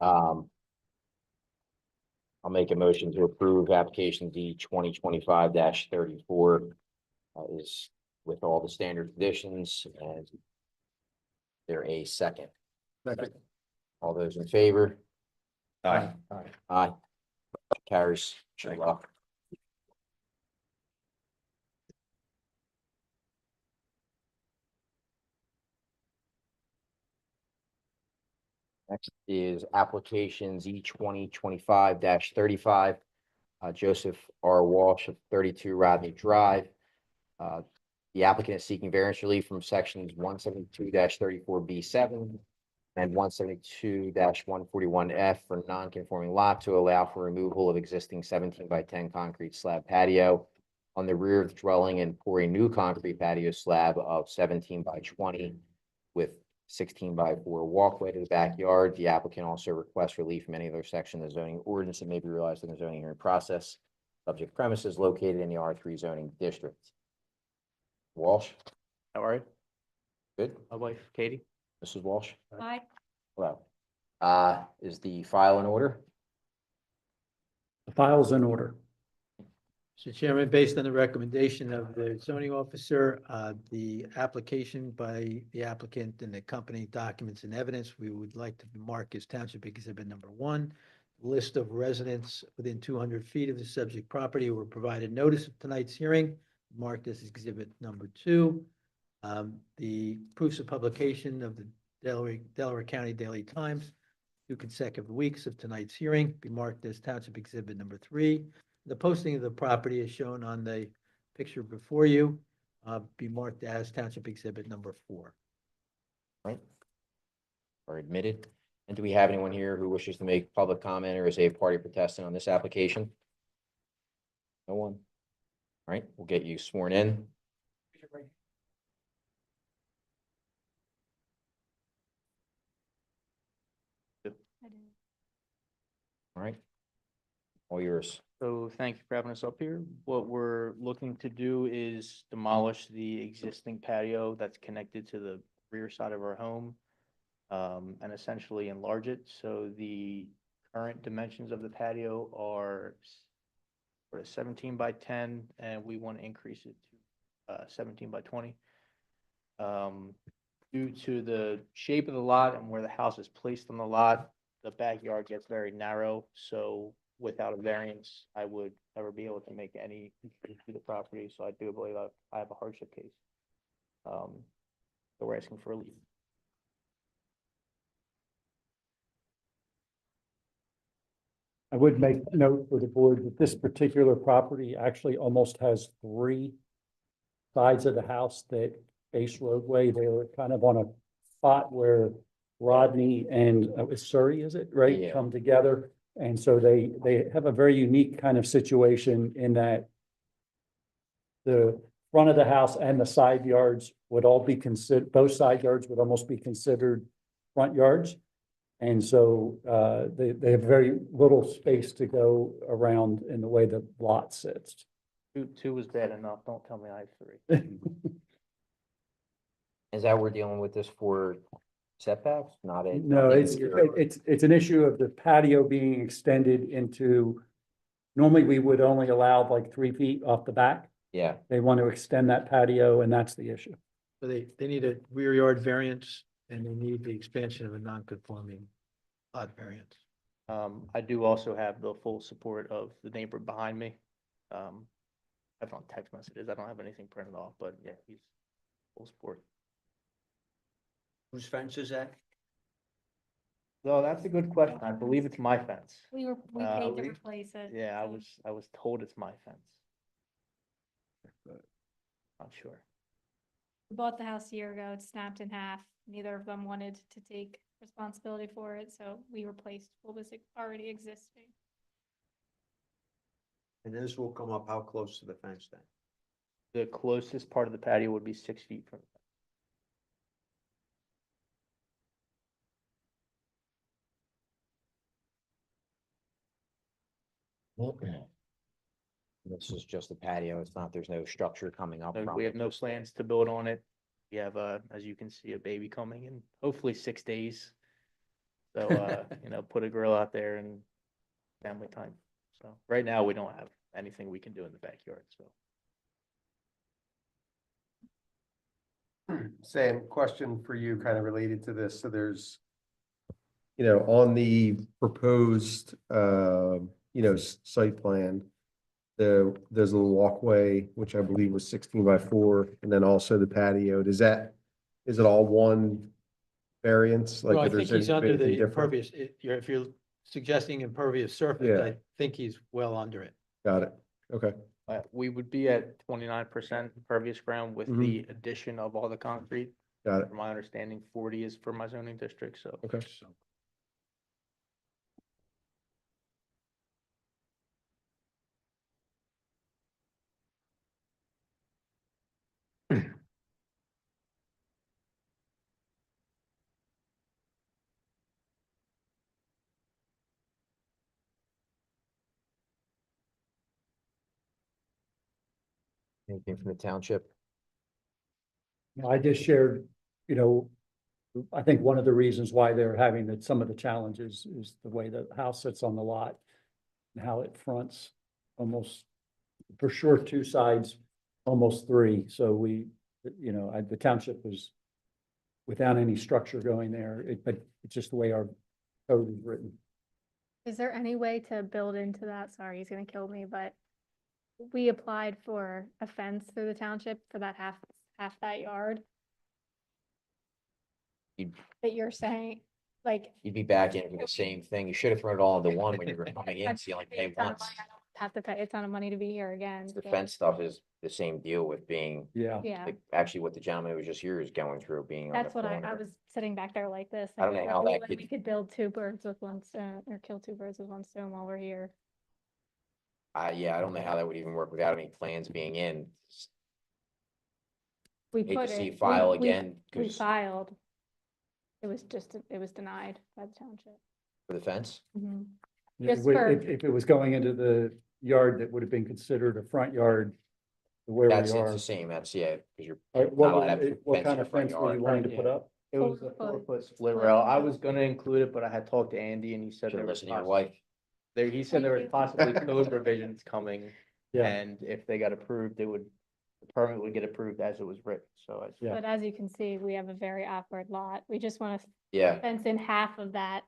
I'll make a motion to approve application D 2025-34 is with all the standard conditions and there a second. All those in favor? Aye. Aye. Carries. Good luck. Next is application Z 2025-35. Joseph R. Walsh of 32 Rodney Drive. The applicant is seeking variance relief from sections 172-34B7 and 172-141F for non-conforming lot to allow for removal of existing 17 by 10 concrete slab patio on the rear of the dwelling and pour a new concrete patio slab of 17 by 20 with 16 by 4 walkway to the backyard. The applicant also requests relief from any other section of the zoning ordinance that may be realized in the zoning hearing process. Subject premises located in the R3 zoning district. Walsh, How are you? good. My wife, Katie. Mrs. Walsh, Aye. hello. Is the file in order? The file's in order. Mr. Chairman, based on the recommendation of the zoning officer, the application by the applicant and the company documents and evidence, we would like to mark as Township Exhibit number 1. List of residents within 200 feet of the subject property were provided notice of tonight's hearing, marked as Exhibit number 2. The proofs of publication of the Delaware County Daily Times, 2 consecutive weeks of tonight's hearing, be marked as Township Exhibit number 3. The posting of the property is shown on the picture before you, be marked as Township Exhibit number 4. Right? Or admitted? And do we have anyone here who wishes to make public comment or is a party protestant on this application? No one? All right, we'll get you sworn in. All right. All yours. So thank you for having us up here. What we're looking to do is demolish the existing patio that's connected to the rear side of our home, and essentially enlarge it. So the current dimensions of the patio are 17 by 10, and we want to increase it to 17 by 20. Due to the shape of the lot and where the house is placed on the lot, the backyard gets very narrow. So without a variance, I would never be able to make any improvement to the property. So I do believe I have a hardship case. So we're asking for relief. I would make note for the board that this particular property actually almost has 3 sides of the house that face roadway. They were kind of on a spot where Rodney and Surrey, is it, right? Yeah. Come together. And so they have a very unique kind of situation in that the front of the house and the side yards would all be considered, both side yards would almost be considered front yards. And so they have very little space to go around in the way the lot sits. Two was bad enough. Don't tell me I have 3. Is that we're dealing with this for setbacks, not a? No, it's an issue of the patio being extended into, normally we would only allow like 3 feet off the back. Yeah, They want to extend that patio and that's the issue. So they need a rear yard variance and they need the expansion of a non-conforming lot variance. I do also have the full support of the neighbor behind me. I have on text messages. I don't have anything printed off, but yeah, he's full sport. Whose fence is that? So that's a good question. I believe it's my fence. We paid to we- replace it. Yeah, so- I was told it's my fence. Not sure. We bought the house a year ago. It snapped in half. Neither of them wanted to take responsibility for it, so we replaced what was already existing. And this will come up how close to the fence then? The closest part of the patio would be 6 feet from. This is just a patio. It's not, there's no structure coming up No, from we it. have no plans to build on it. We have, as you can see, a baby coming in hopefully 6 days. So, put a grill out there and family time. So right now, we don't have anything we can do in the backyard, so. Sam, question for you, kind of related to this. So there's, on the proposed, site plan, there's a little walkway, which I believe was 16 by 4, and then also the patio. Is it all one variance? Well, I if think there's he's under anything the different? impervious, if you're suggesting impervious surface, Yeah. I think he's well under it. Got it. Okay. We would be at 29% impervious ground with Mhm. the addition of all the concrete. Got it. From my understanding, 40 is for my zoning district, so. Okay. Anything from the township? I just shared, I think one of the reasons why they're having some of the challenges is the way the house sits on the lot. And how it fronts almost, for sure, 2 sides, almost 3. So the township was without any structure going there, but it's just the way our code is written. Is there any way to build into that? Sorry, he's gonna kill me, but we applied for a fence through the township for that half that yard. You'd- That you're saying, like. You'd be back in the same thing. You should have thrown it all into one when you were coming in, so you only pay It's not once. like I don't Have to pay a ton of money to be here again. The so- fence stuff is the same deal with being, Yeah. Yeah, actually what the gentleman who was just here is going through, being on the that's what I corner. was sitting back there like this. I don't know like, how oh, that like, could- We could build 2 birds with one stone, or kill 2 birds with one stone while we're here. Yeah, I don't know how that would even work without any plans being in. We Hate to put see it. you file we- again, We 'cause- filed. It was denied by the township. For the fence? Mhm. Yeah, Just for- If it was going into the yard, that would have been considered a front yard, where we That's, it's are. the same, that's, yeah, because you're. What not allowed to have what fence in kind your of front fence were you yard. wanting to put up? It was a 4-foot 4-foot split split rail. I rail. was gonna include it, but I had talked to Andy and he said Should there was listen to your possibly, wife. he said there was Thank you. possibly code revisions coming. Yeah. And if they got approved, the permit would get approved as it was written, so I. Yeah. But as you can see, we have a very awkward lot. We just want to Yeah, fence in half of that.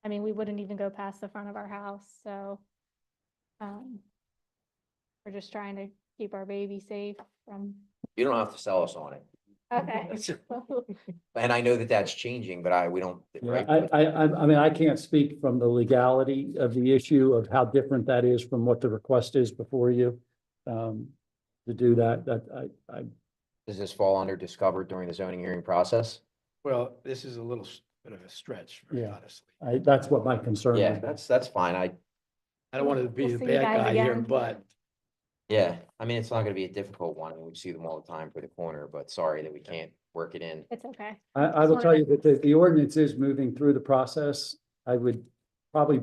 I mean, we wouldn't even go past the front of our house, so. We're just trying to keep our baby safe from, you don't have to sell us on it. okay. And I know that that's changing, but we don't, Yeah, right? I mean, I can't speak from the legality of the issue of how different that is from what the request is before you. To do that, Does this fall under discovered during the zoning hearing process? Well, this is a little bit of a stretch, very Yeah. honestly. that's what my concern Yeah, is. that's fine. I don't want to be We'll the see you bad guys guy here, again. but yeah, I mean, it's not gonna be a difficult one. We see them all the time for the corner, but sorry that we can't work it in. It's okay. I will Just tell wanted you that the ordinance is moving through the process. I would probably,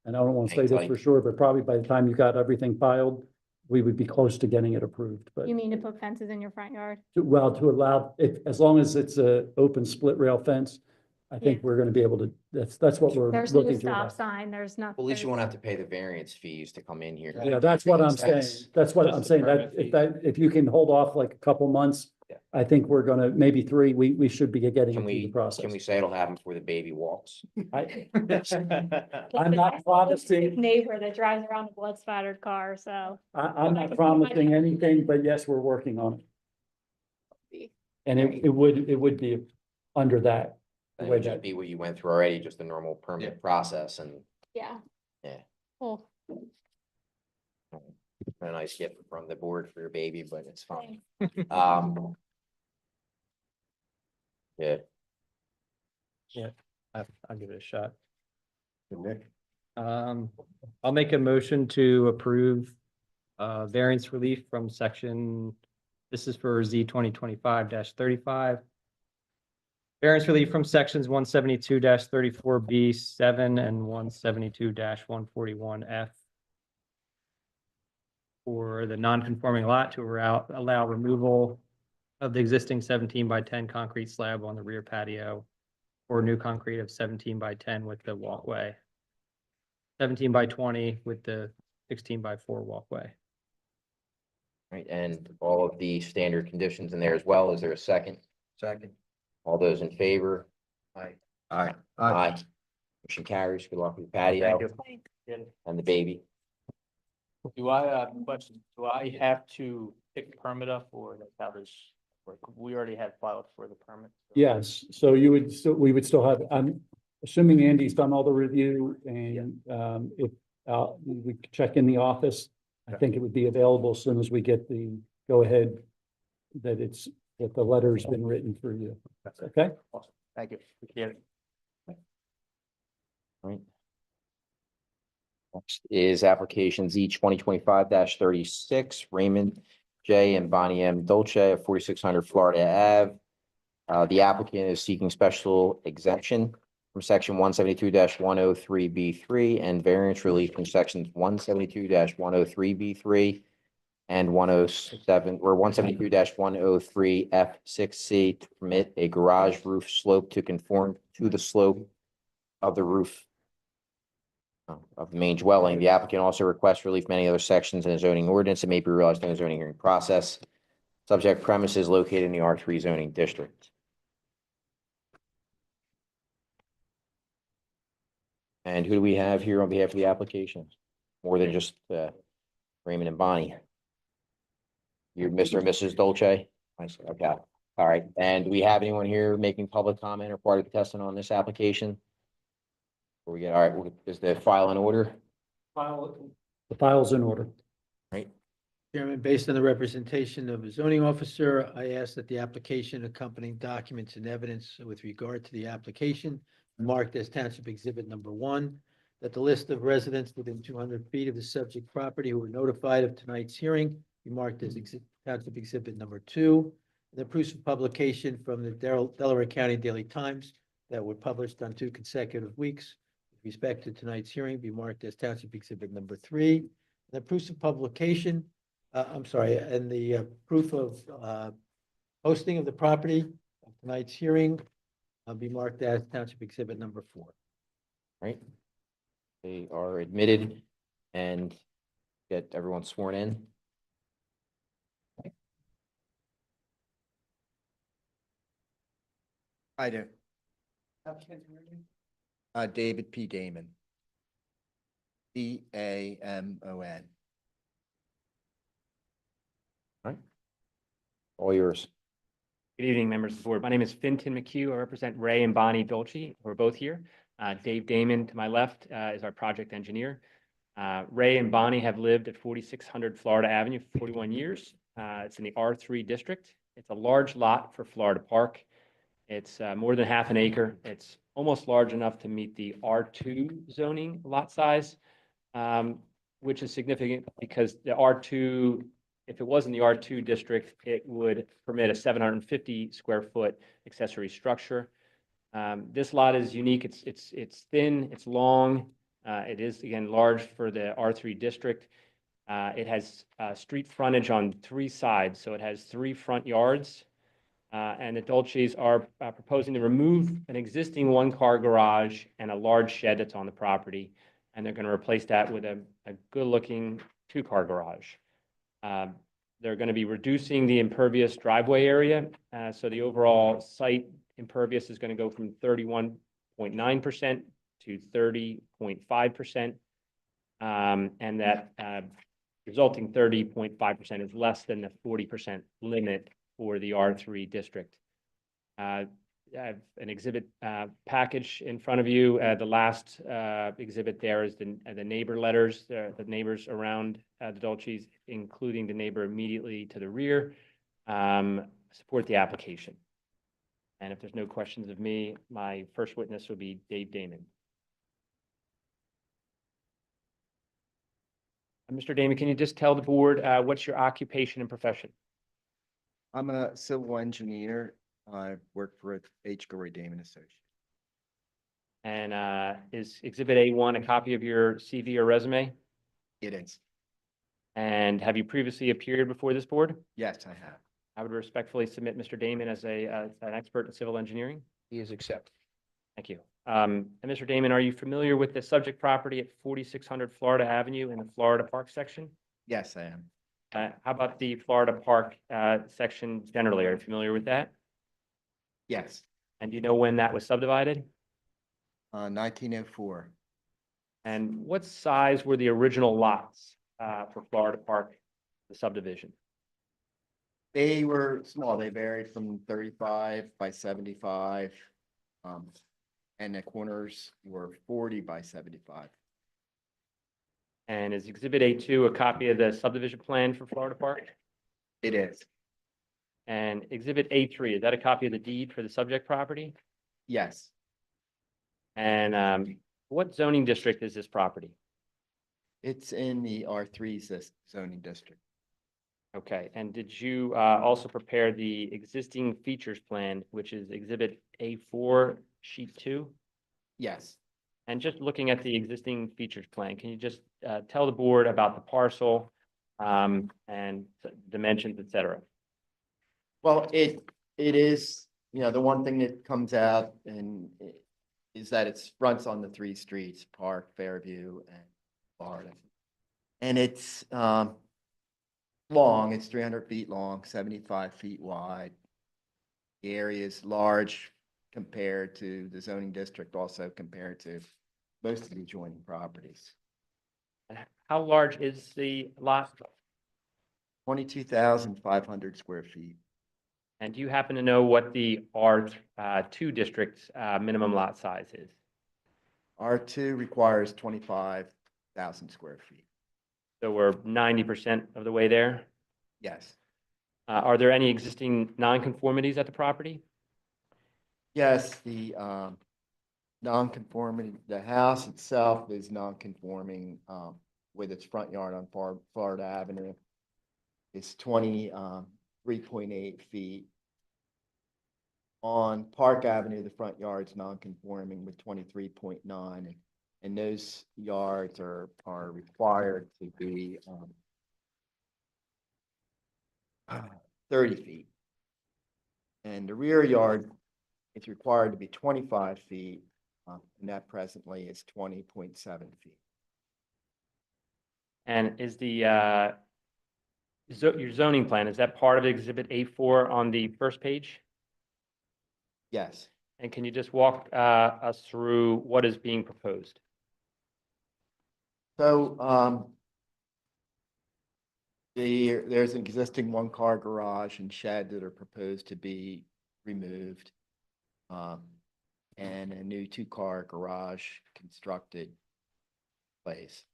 and I don't want to say Hang this tight. for sure, but probably by the time you got everything filed, we would be close to getting it approved, but. You mean to put fences in your front yard? To allow, as long as it's a open split rail fence, I think Yeah. we're gonna be able to, that's what we're There's no looking to. stop allow. sign, there's not. At least you there's- won't have to pay the variance fees to come in here. Yeah, that's what I'm saying. That's- That's what Just I'm the saying, permit that if you can hold off like a couple months I think we're gonna, maybe 3, we should be getting Can into the we, process. can we say it'll happen before the baby walks? I'm not promising, Neighbor that drives around a blood spattered car, so. I'm not promising anything, but yes, we're working on it. And it would be under that. It way would just that- be what you went through already, just the normal permit process and Yeah. Yeah. Cool. a nice gift from the board for your baby, but it's fine. Thanks. Yeah, I'll give it a shot. Nick, I'll make a motion to approve variance relief from section, this is for Z 2025-35. Variance relief from sections 172-34B7 and 172-141F for the non-conforming lot to allow removal of the existing 17 by 10 concrete slab on the rear patio or new concrete of 17 by 10 with the walkway. 17 by 20 with the 16 by 4 walkway. right, and all of the standard conditions in there as well. Is there a second? Second. All those in favor? Aye. Aye. Aye. Motion carries. Good luck with the patio and the baby. Do I, question, do I have to pick the permit up or that's how this, work? We already had filed for the permit? so- Yes, so you would still, we would still have, I'm assuming Andy's done all the review and if we could check in the office. I think it would be available as soon as we get the go ahead that the letter's been written for you. Okay? Awesome. Thank you. Appreciate it. Right. Next is application Z 2025-36, Raymond J. and Bonnie M. Dolce at 4600 Florida Ave. The applicant is seeking special exemption from section 172-103B3 and variance relief from sections 172-103B3 and 107 or 172-103F6C to permit a garage roof slope to conform to the slope of the roof of the main dwelling. The applicant also requests relief from many other sections in the zoning ordinance that may be realized in the zoning hearing process. Subject premises located in the R3 zoning district. And who do we have here on behalf of the application? More than just Raymond and Bonnie. You're Mr. and Mrs. Dolce? I see, okay, all right. And do we have anyone here making public comment or part of the testimony on this application? Before we get, all right, is the file in order? The file's in order. Right, Chairman, based on the representation of a zoning officer, I ask that the application accompanying documents and evidence with regard to the application marked as Township Exhibit Number 1, that the list of residents within 200 feet of the subject property who were notified of tonight's hearing be marked as Township Exhibit Number 2, and the proofs of publication from the Delaware County Daily Times that were published on 2 consecutive weeks with respect to tonight's hearing be marked as Township Exhibit Number 3. And the proofs of publication, and the proof of posting of the property of tonight's hearing be marked as Township Exhibit Number 4. right. They are admitted and get everyone sworn in. I do. David P. Damon. DAMON. All yours. Good evening, members of the board. My name is Finton McHugh. I represent Ray and Bonnie Dolce, who are both here. Dave Damon to my left is our project engineer. Ray and Bonnie have lived at 4600 Florida Avenue for 41 years. It's in the R3 district. It's a large lot for Florida Park. It's more than half an acre. It's almost large enough to meet the R2 zoning lot size, which is significant because the R2, if it was in the R2 district, it would permit a 750 square foot accessory structure. This lot is unique. It's thin, it's long. It is, again, large for the R3 district. It has street frontage on 3 sides, so it has 3 front yards. And the Dolces are proposing to remove an existing 1-car garage and a large shed that's on the property. And they're going to replace that with a good-looking 2-car garage. They're going to be reducing the impervious driveway area. So the overall site impervious is going to go from 31.9% to 30.5%. And that resulting 30.5% is less than the 40% limit for the R3 district. I have an exhibit package in front of you. The last exhibit there is the neighbor letters, the neighbors around the Dolces, including the neighbor immediately to the rear, support the application. And if there's no questions of me, my first witness will be Dave Damon. Mr. Damon, can you just tell the board what's your occupation and profession? I'm a civil engineer. I work for H. Gory Damon Associates. And is Exhibit A1 a copy of your CV or resume? It is. And have you previously appeared before this board? Yes, I have. I would respectfully submit Mr. Damon as an expert in civil engineering. He is accepted. Thank you. And Mr. Damon, are you familiar with the subject property at 4600 Florida Avenue in the Florida Park section? Yes, I am. How about the Florida Park section generally? Are you familiar with that? Yes. And do you know when that was subdivided? 1904. And what size were the original lots for Florida Park, the subdivision? They were small. They varied from 35 by 75. And the corners were 40 by 75. And is Exhibit A2 a copy of the subdivision plan for Florida Park? It is. And Exhibit A3, is that a copy of the deed for the subject property? Yes. And what zoning district is this property? It's in the R3 zoning district. Okay, and did you also prepare the existing features plan, which is Exhibit A4, Sheet 2? Yes. And just looking at the existing features plan, can you just tell the board about the parcel and dimensions, et cetera? Well, it is, the one thing that comes out is that it fronts on the three streets, Park, Fairview, and Florida. And it's long, it's 300 feet long, 75 feet wide. The area is large compared to the zoning district, also compared to most of the adjoining properties. How large is the lot? 22,500 square feet. And do you happen to know what the R2 district's minimum lot size is? R2 requires 25,000 square feet. So we're 90% of the way there. Yes. Are there any existing nonconformities at the property? Yes, the nonconformity, the house itself is nonconforming with its front yard on Florida Avenue. It's 23.8 feet. On Park Avenue, the front yard's nonconforming with 23.9, and those yards are required to be 30 feet. And the rear yard, it's required to be 25 feet, and that presently is 20.7 feet. And is the your zoning plan, is that part of Exhibit A4 on the first page? Yes. And can you just walk us through what is being proposed? So there's an existing one-car garage and shed that are proposed to be removed, and a new two-car garage constructed place.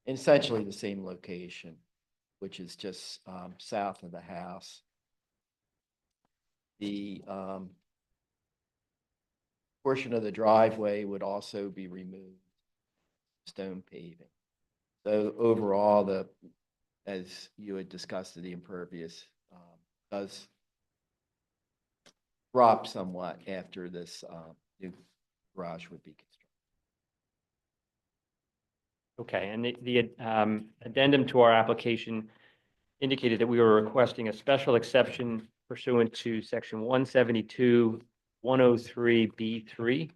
Essentially the same location, which is just south of the house. The portion of the driveway would also be removed, stone paving. So overall, as you had discussed, the impervious does drop somewhat after this new garage would be constructed. Okay, and the addendum to our application indicated that we were requesting a special exception pursuant to section 172-103B3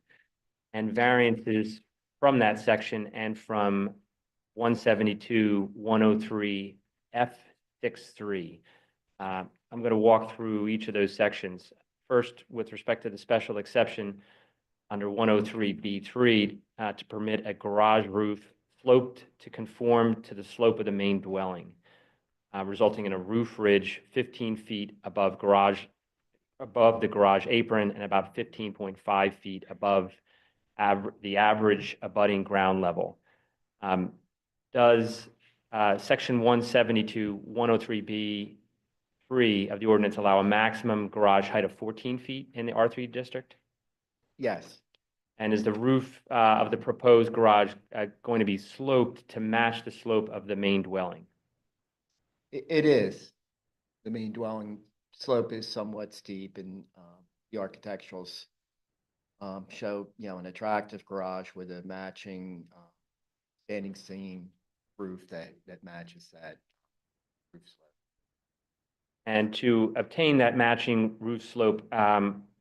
and variances from that section and from 172-103F63. I'm going to walk through each of those sections. First, with respect to the special exception under 103B3 to permit a garage roof sloped to conform to the slope of the main dwelling, resulting in a roof ridge 15 feet above the garage apron and about 15.5 feet above the average abutting ground level. Does section 172, 103B3 of the ordinance allow a maximum garage height of 14 feet in the R3 district? Yes, And is the roof of the proposed garage going to be sloped to match the slope of the main dwelling? it is. The main dwelling slope is somewhat steep and the architecturals show, an attractive garage with a matching standing seam roof that matches that roof slope. And to obtain that matching roof slope,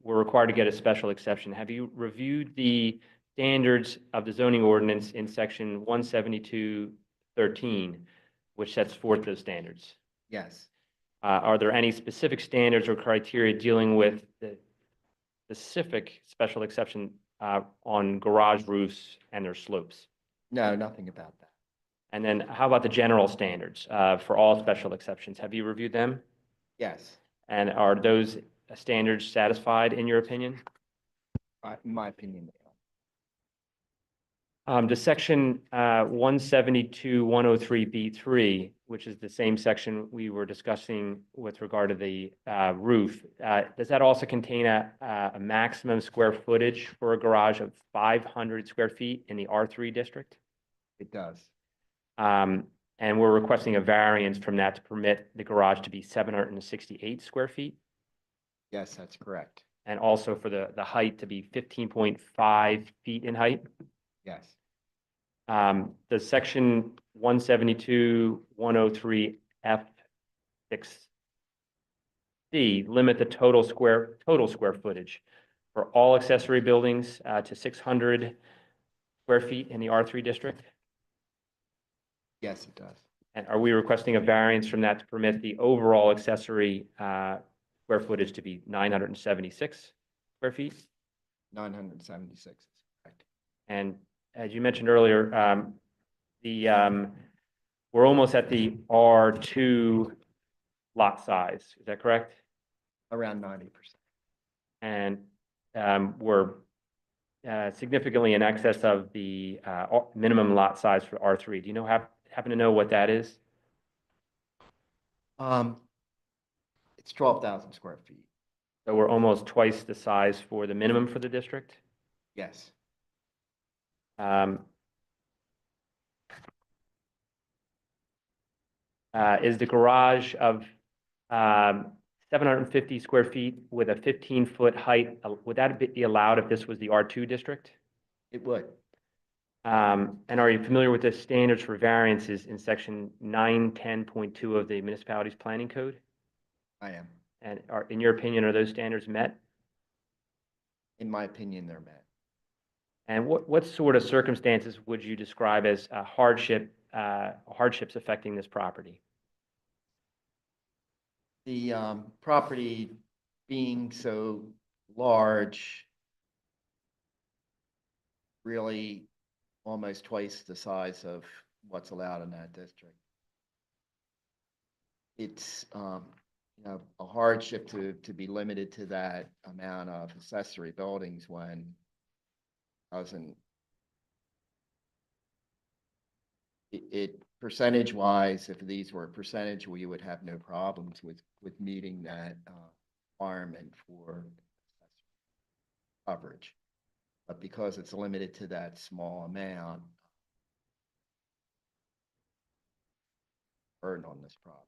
we're required to get a special exception. Have you reviewed the standards of the zoning ordinance in section 172.13, which sets forth those standards? Yes, Are there any specific standards or criteria dealing with the specific special exception on garage roofs and their slopes? no, nothing about that. And then how about the general standards for all special exceptions? Have you reviewed them? Yes, And are those standards satisfied in your opinion? in my opinion, they The section 172.103B3, which is the same section we were discussing with regard to the roof, does that also contain a maximum square footage for a garage of 500 square feet in the R3 district? it does. And we're requesting a variance from that to permit the garage to be 768 square feet, Yes, that's correct. and also for the height to be 15.5 feet in height. Yes, The section 172.103F6C limit the total square footage for all accessory buildings to 600 square feet in the R3 district. yes, it does. And are we requesting a variance from that to permit the overall accessory square footage to be 976 square feet? 976 is correct. And as you mentioned earlier, we're almost at the R2 lot size. Is that correct? Around 90%. And we're significantly in excess of the minimum lot size for R3. Do you happen to know what that is? It's 12,000 square feet. So we're almost twice the size for the minimum for the district. Yes, Is the garage of 750 square feet with a 15-foot height, would that be allowed if this was the R2 district? it would. And are you familiar with the standards for variances in section 910.2 of the municipalities planning code? I am. And in your opinion, are those standards met? In my opinion, they're met. And what sort of circumstances would you describe as hardships affecting this property? The property being so large, really almost twice the size of what's allowed in that district. It's a hardship to be limited to that amount of accessory buildings when doesn't it percentage wise, if these were a percentage, we would have no problems with meeting that requirement for coverage. But because it's limited to that small amount, burden on this problem.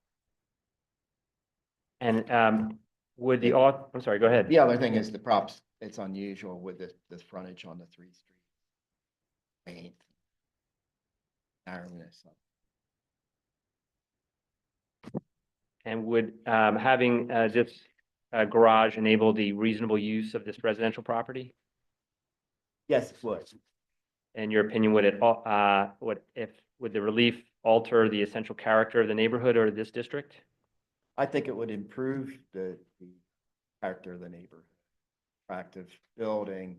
And would the I'm sorry, go ahead. The other thing is the props, it's unusual with this frontage on the 3 street. Main narrowness of And would having this garage enable the reasonable use of this residential property? Yes, it would. In your opinion, would the relief alter the essential character of the neighborhood or this district? I think it would improve the character of the neighborhood. Attractive building.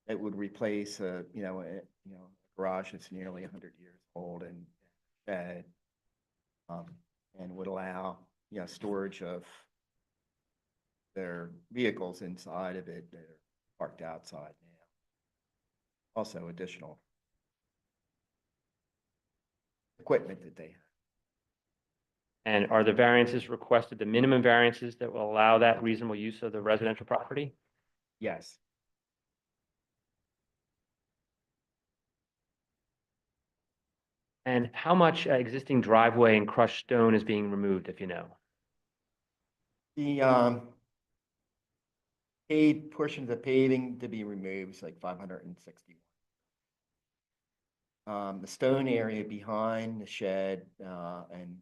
It would replace garage that's nearly 100 years old and shed. And would allow, storage of their vehicles inside of it that are parked outside now. Also additional equipment that they have. And are the variances requested the minimum variances that will allow that reasonable use of the residential property? Yes. And how much existing driveway and crushed stone is being removed, if you know? The paved portion of the paving to be removed is like 560. The stone area behind the shed and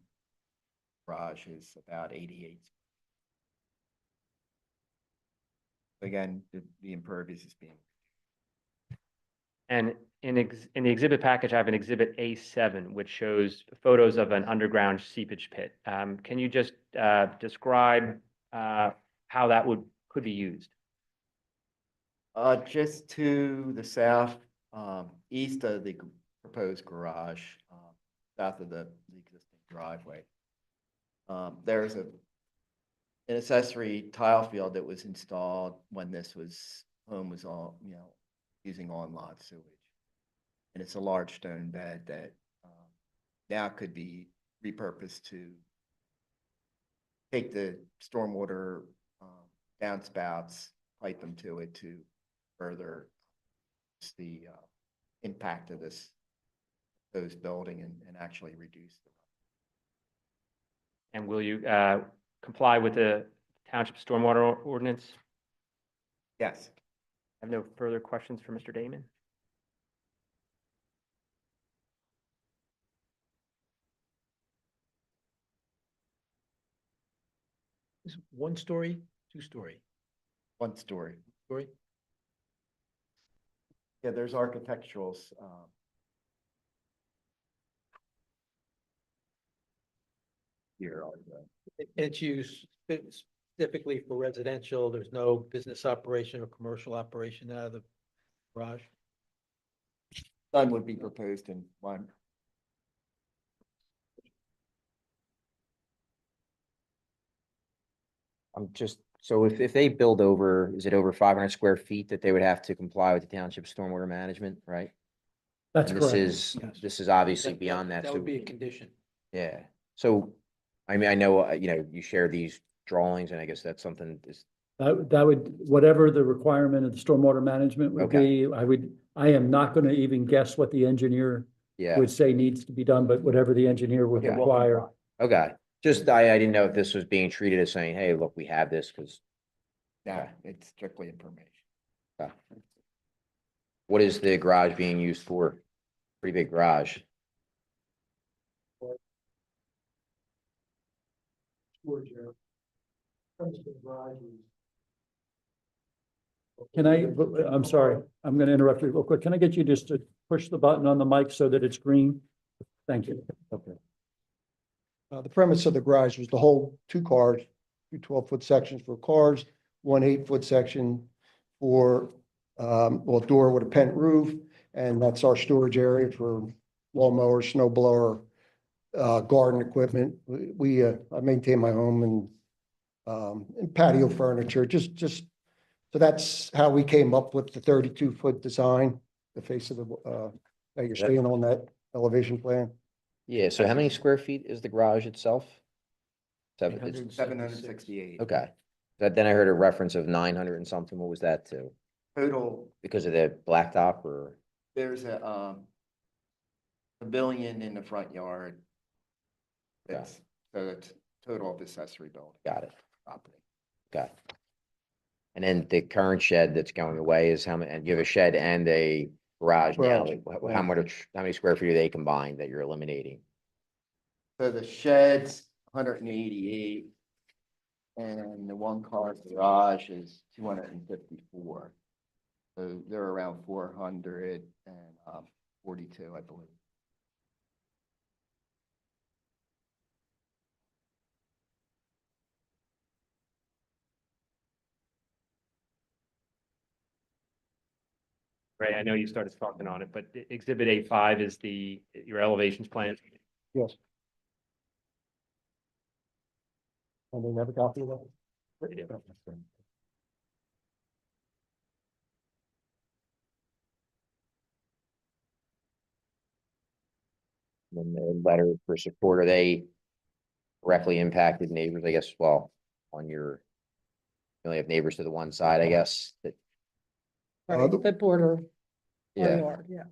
garage is about 88. Again, the impervious is being. And in the exhibit package, I have an exhibit A7, which shows photos of an underground seepage pit. Can you just describe how that could be used? Just to the south, east of the proposed garage, south of the existing driveway. There's an accessory tile field that was installed when this home was all, using on-lot sewage. And it's a large stone bed that now could be repurposed to take the stormwater downspouts, pipe them to it to further the impact of those building and actually reduce the. And will you comply with the township stormwater ordinance? Yes. I have no further questions for Mr. Damon. Is one story, two story? One story. Story? Yeah, there's architecturals. Here. It's used specifically for residential. There's no business operation or commercial operation out of the garage. None would be proposed in one. I'm just, so if they build over, is it over 500 square feet that they would have to comply with the township stormwater management, right? That's And correct. This is obviously beyond that. That So, would be a condition. yeah. So, I mean, I know, you share these drawings and I guess that's something is, That would, whatever the requirement of the stormwater management would Okay. be, I am not gonna even guess what the engineer yeah. would say needs to be done, but whatever the engineer would Okay. require. Okay. Just, I didn't know if this was being treated as saying, hey, look, we have this because, No, it's strictly information. what is the garage being used for? Pretty big garage. I'm sorry, I'm gonna interrupt you real quick. Can I get you just to push the button on the mic so that it's green? Thank you. Okay. The premise of the garage was to hold two cars, two 12-foot sections for cars, one 8-foot section for, door with a pent roof, and that's our storage area for lawnmower, snow blower, garden equipment. I maintain my home and patio furniture, just, so that's how we came up with the 32-foot design, the face of the, that you're seeing on that elevation plan. Yeah, so how many square feet is the garage itself? 768. Okay. Then I heard a reference of 900 and something. What was that to? Total, Because of the blacktop or? there's a pavilion in the front yard. Okay. So it's total of accessory building Got it. property. Got it. And then the current shed that's going away is how many, and you have a shed and a garage now. Garage, Like, how many square feet are they combined that you're eliminating? So the shed's 188. And the one car garage is 254. So they're around 442, I believe. Ray, I know you started talking on it, but Exhibit A5 is your elevations plan. Yes. And they never copy of that? And the letter for support, are they directly impacted neighbors, I guess, well, on your, you only have neighbors to the one side, I guess, that, Right, that border our yeah. yard, yeah.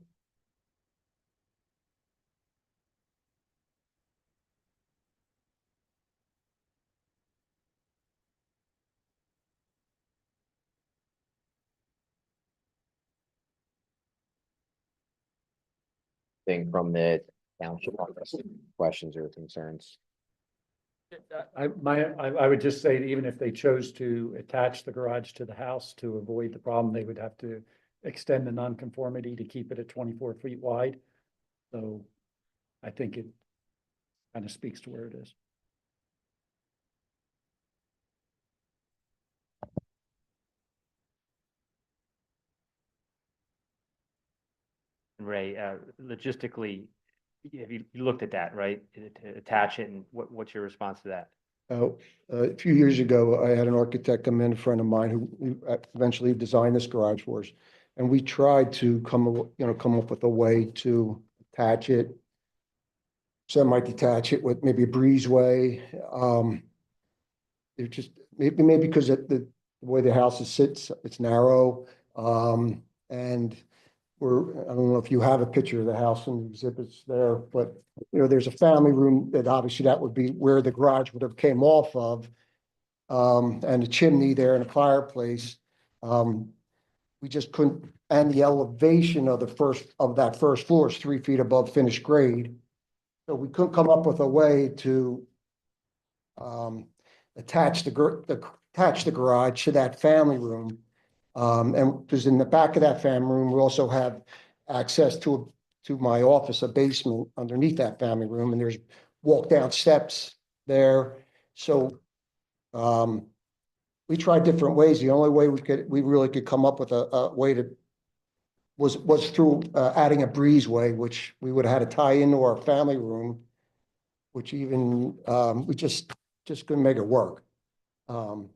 Thing from the township, questions or concerns? I would just say that even if they chose to attach the garage to the house to avoid the problem, they would have to extend the nonconformity to keep it at 24 feet wide. So I think it kind of speaks to where it is. Ray, logistically, have you looked at that, right? To attach it, and what's your response to that? A few years ago, I had an architect come in, a friend of mine, who eventually designed this garage for us. And we tried to come up with a way to attach it, semi-detach it with maybe a breezeway. It just, maybe because the way the house sits, it's narrow. And I don't know if you have a picture of the house and the exhibits there, but, there's a family room that obviously that would be where the garage would have came off of. And a chimney there and a fireplace. We just couldn't, and the elevation of that first floor is 3 feet above finished grade. So we couldn't come up with a way to attach the garage to that family room. And because in the back of that family room, we also have access to my office, a basement underneath that family room, and there's walk down steps there. So we tried different ways. The only way we really could come up with a way was through adding a breezeway, which we would have had to tie into our family room, which even we just couldn't make it work. And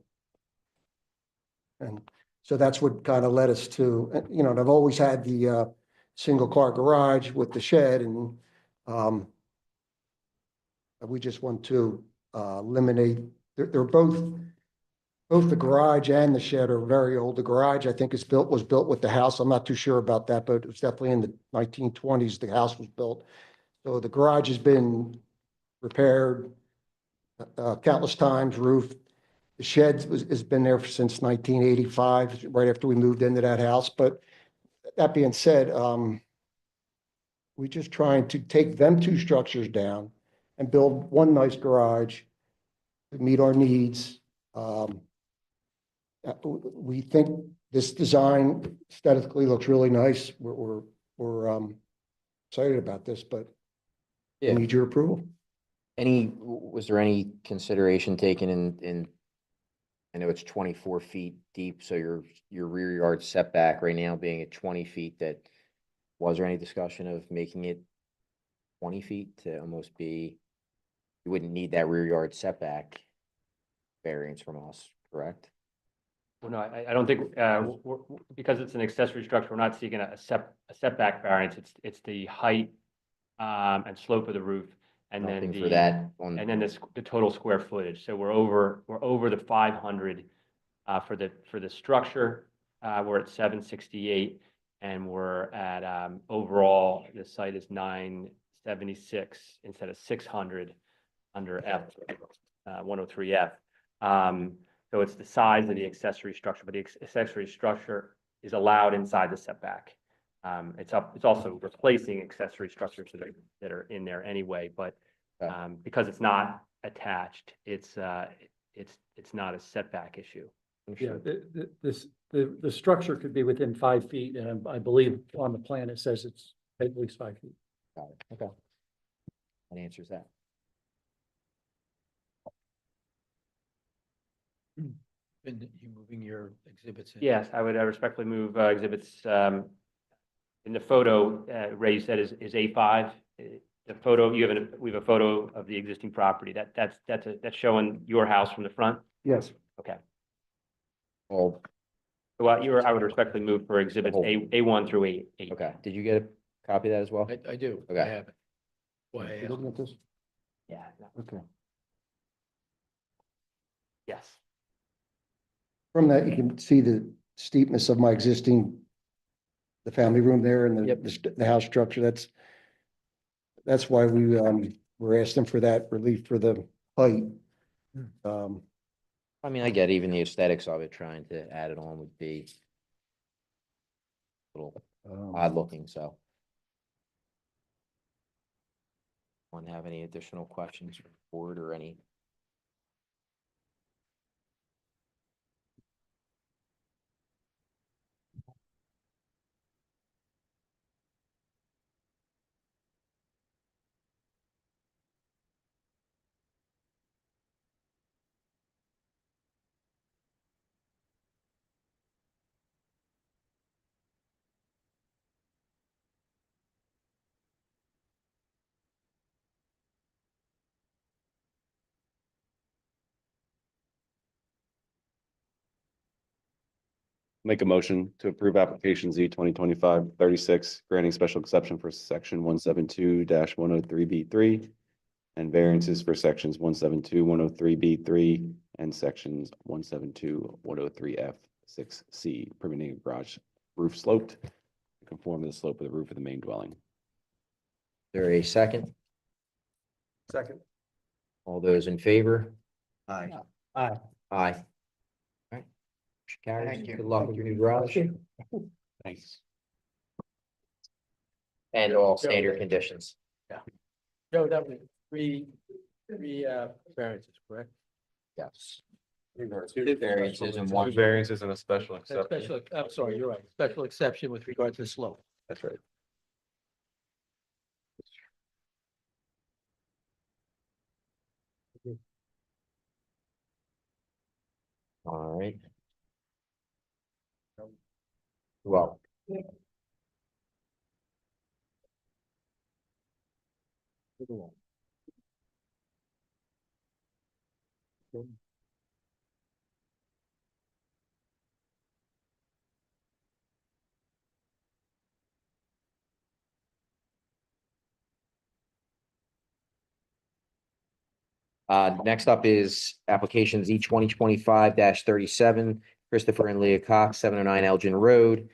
so that's what kind of led us to, and I've always had the single car garage with the shed, and we just want to eliminate. They're both the garage and the shed are very old. The garage, I think, was built with the house. I'm not too sure about that, but it was definitely in the 1920s. The house was built, so the garage has been repaired countless times. Roof. The shed has been there since 1985, right after we moved into that house. But that being said, we're just trying to take them two structures down and build one nice garage to meet our needs. We think this design aesthetically looks really nice. We're excited about this, but we Yeah. need your approval. Was there any consideration taken in, I know it's 24 feet deep, so your rear yard setback right now being at 20 feet, was there any discussion of making it 20 feet to almost be, you wouldn't need that rear yard setback variance from us, correct? Well, no, I don't think, because it's an accessory structure, we're not seeking a setback variance. It's the height and slope of the roof, and then Nothing for that on. and then the total square footage. So we're over the 500 for the structure. We're at 768, and we're at overall the site is 976 instead of 600 under F 103F. So it's the size of the accessory structure, but the accessory structure is allowed inside the setback. It's also replacing accessory structures that are in there anyway, but because it's not attached, it's not a setback issue. Yeah, the structure could be within 5 feet, and I believe on the plan it says it's at least 5 feet. Got it. Okay. That answers that. Been you moving your exhibits in? Yes, I would respectfully move exhibits in the photo, Ray, you said is A5. The photo, we have a photo of the existing property. That's showing your house from the front? Yes. Okay. Well, So I would respectfully move for exhibits A1 through A8. okay, did you get a copy of that as well? I do. I Okay. have it. Why I You asked. looking at this? Yeah. Okay. Yes. From that, you can see the steepness of my existing, the family room there and the house structure. That's why we're asking for that relief for the height. I mean, I get even the aesthetics of it, trying to add it on would be a little odd looking, so. Want to have any additional questions for the board or any? Make a motion to approve application Z 2025-36, granting special exception for section 172-103B3 and variances for sections 172-103B3 and sections 172-103F6C, permitting a garage roof sloped to conform to the slope of the roof of the main dwelling. There a second? Second. All those in favor? Aye. Aye. Aye. All right. Motion carries. Thank you. Good luck with your new garage. Thanks. And all standard conditions. Joe, that was three variances, correct? Yes. Two variances and one. Variances and a special A special, I'm sorry, you're right. Special exception with regard to the slope. That's right. All right. Well. Next up is application Z 2025-37, Christopher and Leah Cox, 709 Elgin Road.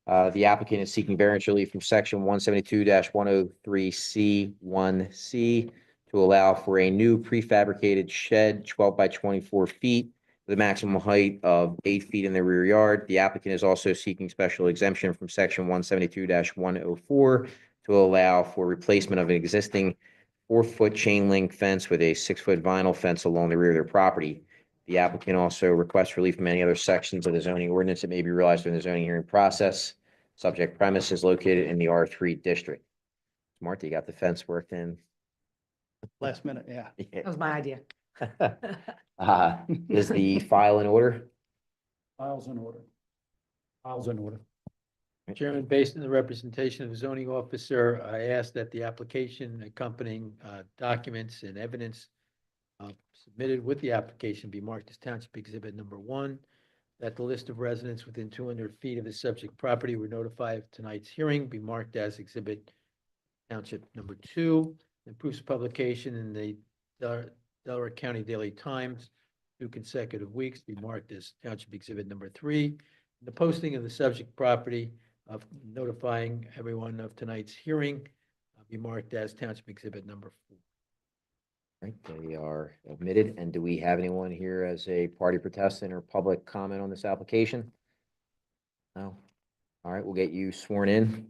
The applicant is seeking variance relief from section 172-103C1C to allow for a new prefabricated shed 12 by 24 feet with a maximum height of 8 feet in the rear yard. The applicant is also seeking special exemption from section 172-104 to allow for replacement of an existing 4-foot chain link fence with a 6-foot vinyl fence along the rear of their property. The applicant also requests relief from any other sections of the zoning ordinance that may be realized during the zoning hearing process. Subject premise is located in the R3 district. Marty, you got the fence worked in? Last minute, yeah. That was my idea. Is the file in order? Files in order. Files in order. Chairman, based on the representation of the zoning officer, I ask that the application accompanying documents and evidence submitted with the application be marked as Township Exhibit number 1, that the list of residents within 200 feet of the subject property were notified of tonight's hearing be marked as Exhibit Township number 2, and proofs of publication in the Delaware County Daily Times 2 consecutive weeks be marked as Township Exhibit number 3. The posting of the subject property of notifying everyone of tonight's hearing be marked as Township Exhibit number 4. Right, they are admitted. And do we have anyone here as a party protestant or public comment on this application? No. All right, we'll get you sworn in.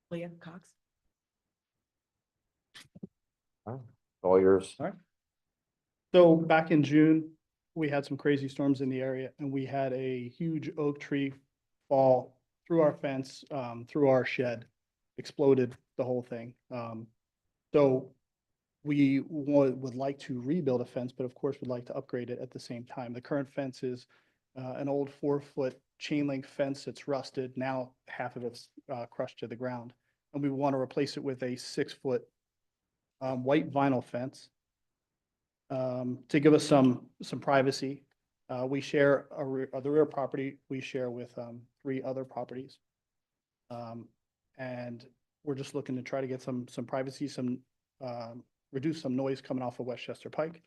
Leah Cox. All yours. All right. So back in June, we had some crazy storms in the area and we had a huge oak tree fall through our fence, through our shed, exploded the whole thing. So would like to rebuild a fence, but of course would like to upgrade it at the same time. The current fence is an old 4-foot chain link fence that's rusted. Now half of it's crushed to the ground. And we want to replace it with a 6-foot white vinyl fence to give us some privacy. We share the rear property, we share with 3 other properties. And we're just looking to try to get some privacy, reduce some noise coming off of Westchester Pike.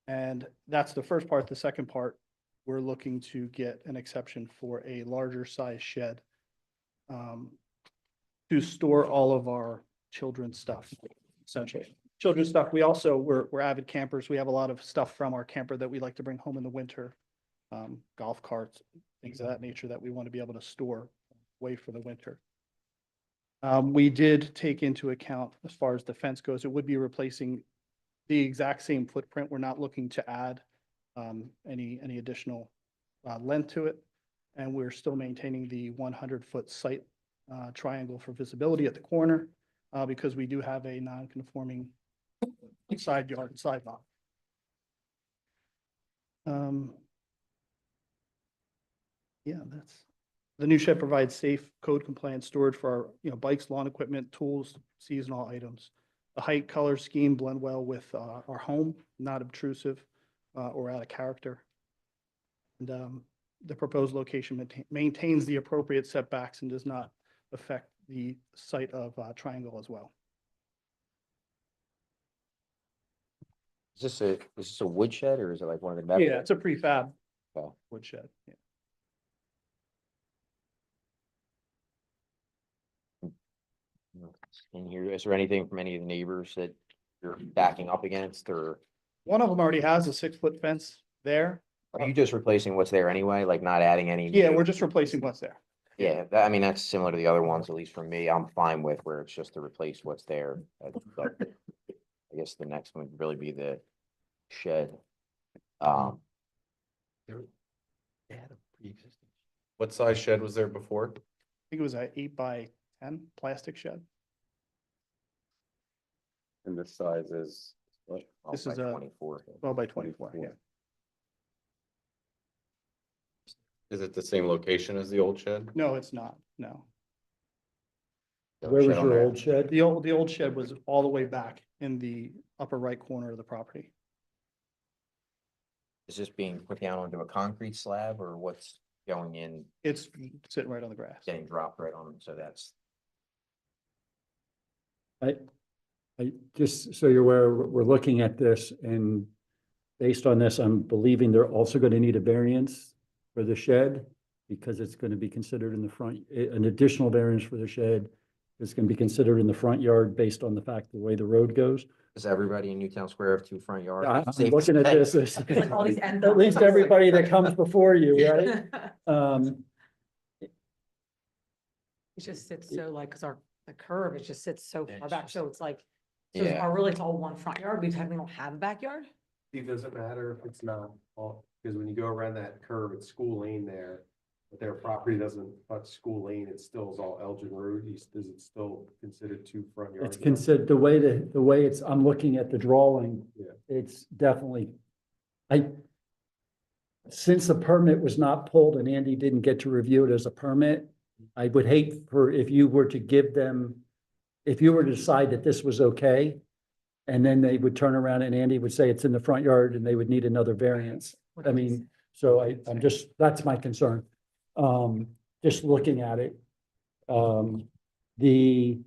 And that's the first part. The second part, we're looking to get an exception for a larger size shed to store all of our children's stuff, essentially. Children's stuff, we're avid campers. We have a lot of stuff from our camper that we like to bring home in the winter. Golf carts, things of that nature that we want to be able to store away for the winter. We did take into account, as far as the fence goes, it would be replacing the exact same footprint. We're not looking to add any additional length to it. And we're still maintaining the 100-foot site triangle for visibility at the corner because we do have a non-conforming side yard and side lot. Yeah, the new shed provides safe, code compliant storage for our, bikes, lawn equipment, tools, seasonal items. The height, color scheme blend well with our home, not obtrusive or out of character. And the proposed location maintains the appropriate setbacks and does not affect the site of Triangle as well. Is this a wood shed or is it like one of the metal? Yeah, it's a prefab Oh. wood shed. Yeah. In here, is there anything from any of the neighbors that you're backing up against, or One of them already has a 6-foot fence there. are you just replacing what's there anyway, like not adding any? Yeah, new- we're just replacing what's there. Yeah, I mean, that's similar to the other ones, at least for me, I'm fine with where it's just to replace what's there. But I guess the next one would really be the shed. They had a pre-existing. What size shed was there before? I think it was a 8x10 plastic shed. And this size is what? This by is a 24. 12 by 24. Yeah. Is it the same location as the old shed? No, it's not. No. Where was your old shed? The old shed was all the way back in the upper right corner of the property. Is this being put down onto a concrete slab or what's going in, It's sitting right on the grass. getting dropped right on, so that's. I just, so you're aware, we're looking at this and based on this, I'm believing they're also going to need a variance for the shed because it's going to be considered in the front, an additional variance for the shed is going to be considered in the front yard based on the fact the way the road goes. Does everybody in Newtown Square have 2 front yards? I'm Safe to looking at say. this, as- Like all these end at least zones. everybody that comes before you, right? It just sits so like, cause the curve, it just sits so far back, so it's like, so Yeah. our really, it's all one front yard, we technically don't have a backyard. It doesn't matter if it's not, because when you go around that curve, it's school lane there. But their property doesn't touch school lane, it still is all Elgin Road, is it still considered 2 front yards? It's considered, the way it's, I'm looking at the drawing, Yeah. it's definitely, since the permit was not pulled and Andy didn't get to review it as a permit, I would hate for, if you were to give them, if you were to decide that this was okay, and then they would turn around and Andy would say it's in the front yard and they would need another variance. I mean, so I'm just, that's my concern. Just looking at it. Well, the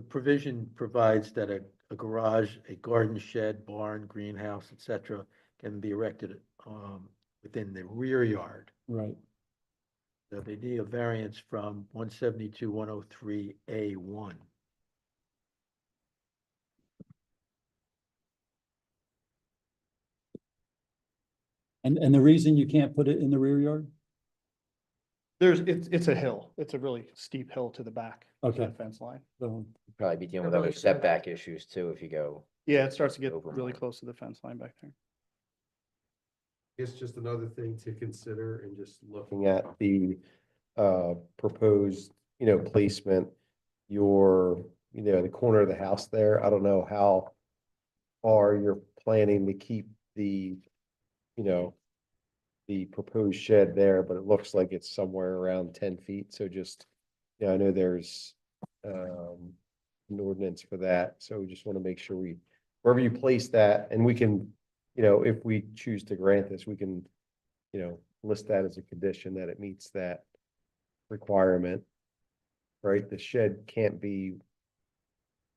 provision provides that a garage, a garden shed, barn, greenhouse, et cetera, can be erected within the rear yard. Right. So they need a variance from 172-103A1. And the reason you can't put it in the rear yard? It's a hill. It's a really steep hill to the back of Okay. that fence line. So, You'd probably be dealing with Really other further setback issues too, if you go. Yeah, it starts to get Over really more. close to the fence line back there. It's just another thing to consider and just looking at the proposed, placement. Your you know, the corner of the house there. I don't know how far you're planning to keep the, you know, the proposed shed there, but it looks like it's somewhere around 10 feet. So just, yeah, I know there's an ordinance for that. So we just want to make sure wherever you place that, and we can, you know, if we choose to grant this, we can, you know, list that as a condition that it meets that requirement. Right? The shed can't be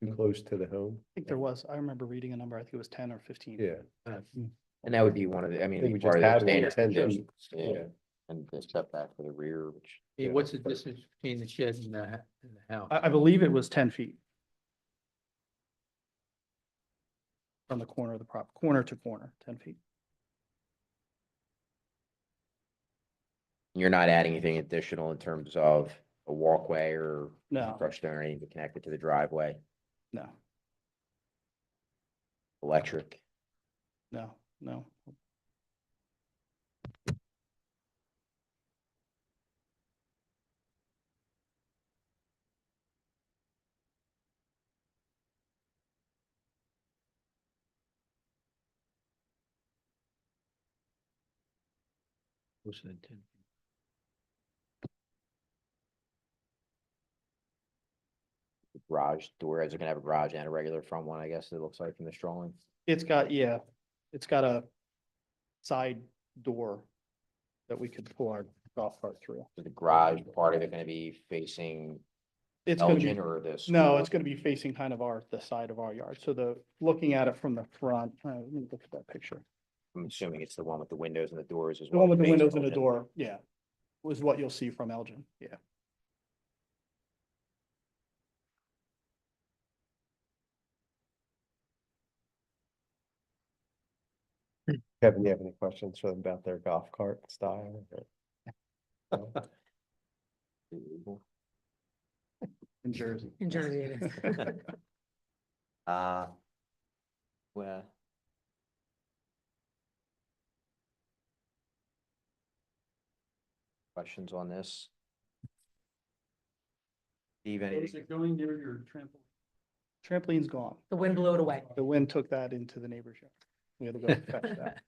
too close to the home. I think there was, I remember reading a number, I think it was 10 or 15. Yeah. And that would be one of the, I mean, I think it'd we be part just of the had one, standard 10 feet. conditions, yeah, and the setback for the rear, which. Hey, what's the distance between the shed and the house? I believe it was 10 feet. From the corner of the corner to corner, 10 feet. You're not adding anything additional in terms of a walkway or No, crushed stone or anything connected to the driveway, no, electric. no, no. Garage door, as you can have a garage and a regular front one, I guess it looks like from this drawing. It's got, yeah, it's got a side door that we could pull our golf cart through. Is the garage part of it gonna be facing It's gonna be, Elgin or this? no, it's gonna be facing kind of the side of our yard. So looking at it from the front, let me look at that picture. I'm assuming it's the one with the windows and the doors as The well. one with the facing windows and the Elgin. door, yeah, was what you'll see from Elgin, yeah. Kevin, do you have any questions for them about their golf cart style? In Jersey. In Jersey it is. Well. Questions on this? Steve, anything? going near your trampoline? Trampoline's gone. The wind blew it away. The wind took that into the neighbor's yard. We had to go fetch that.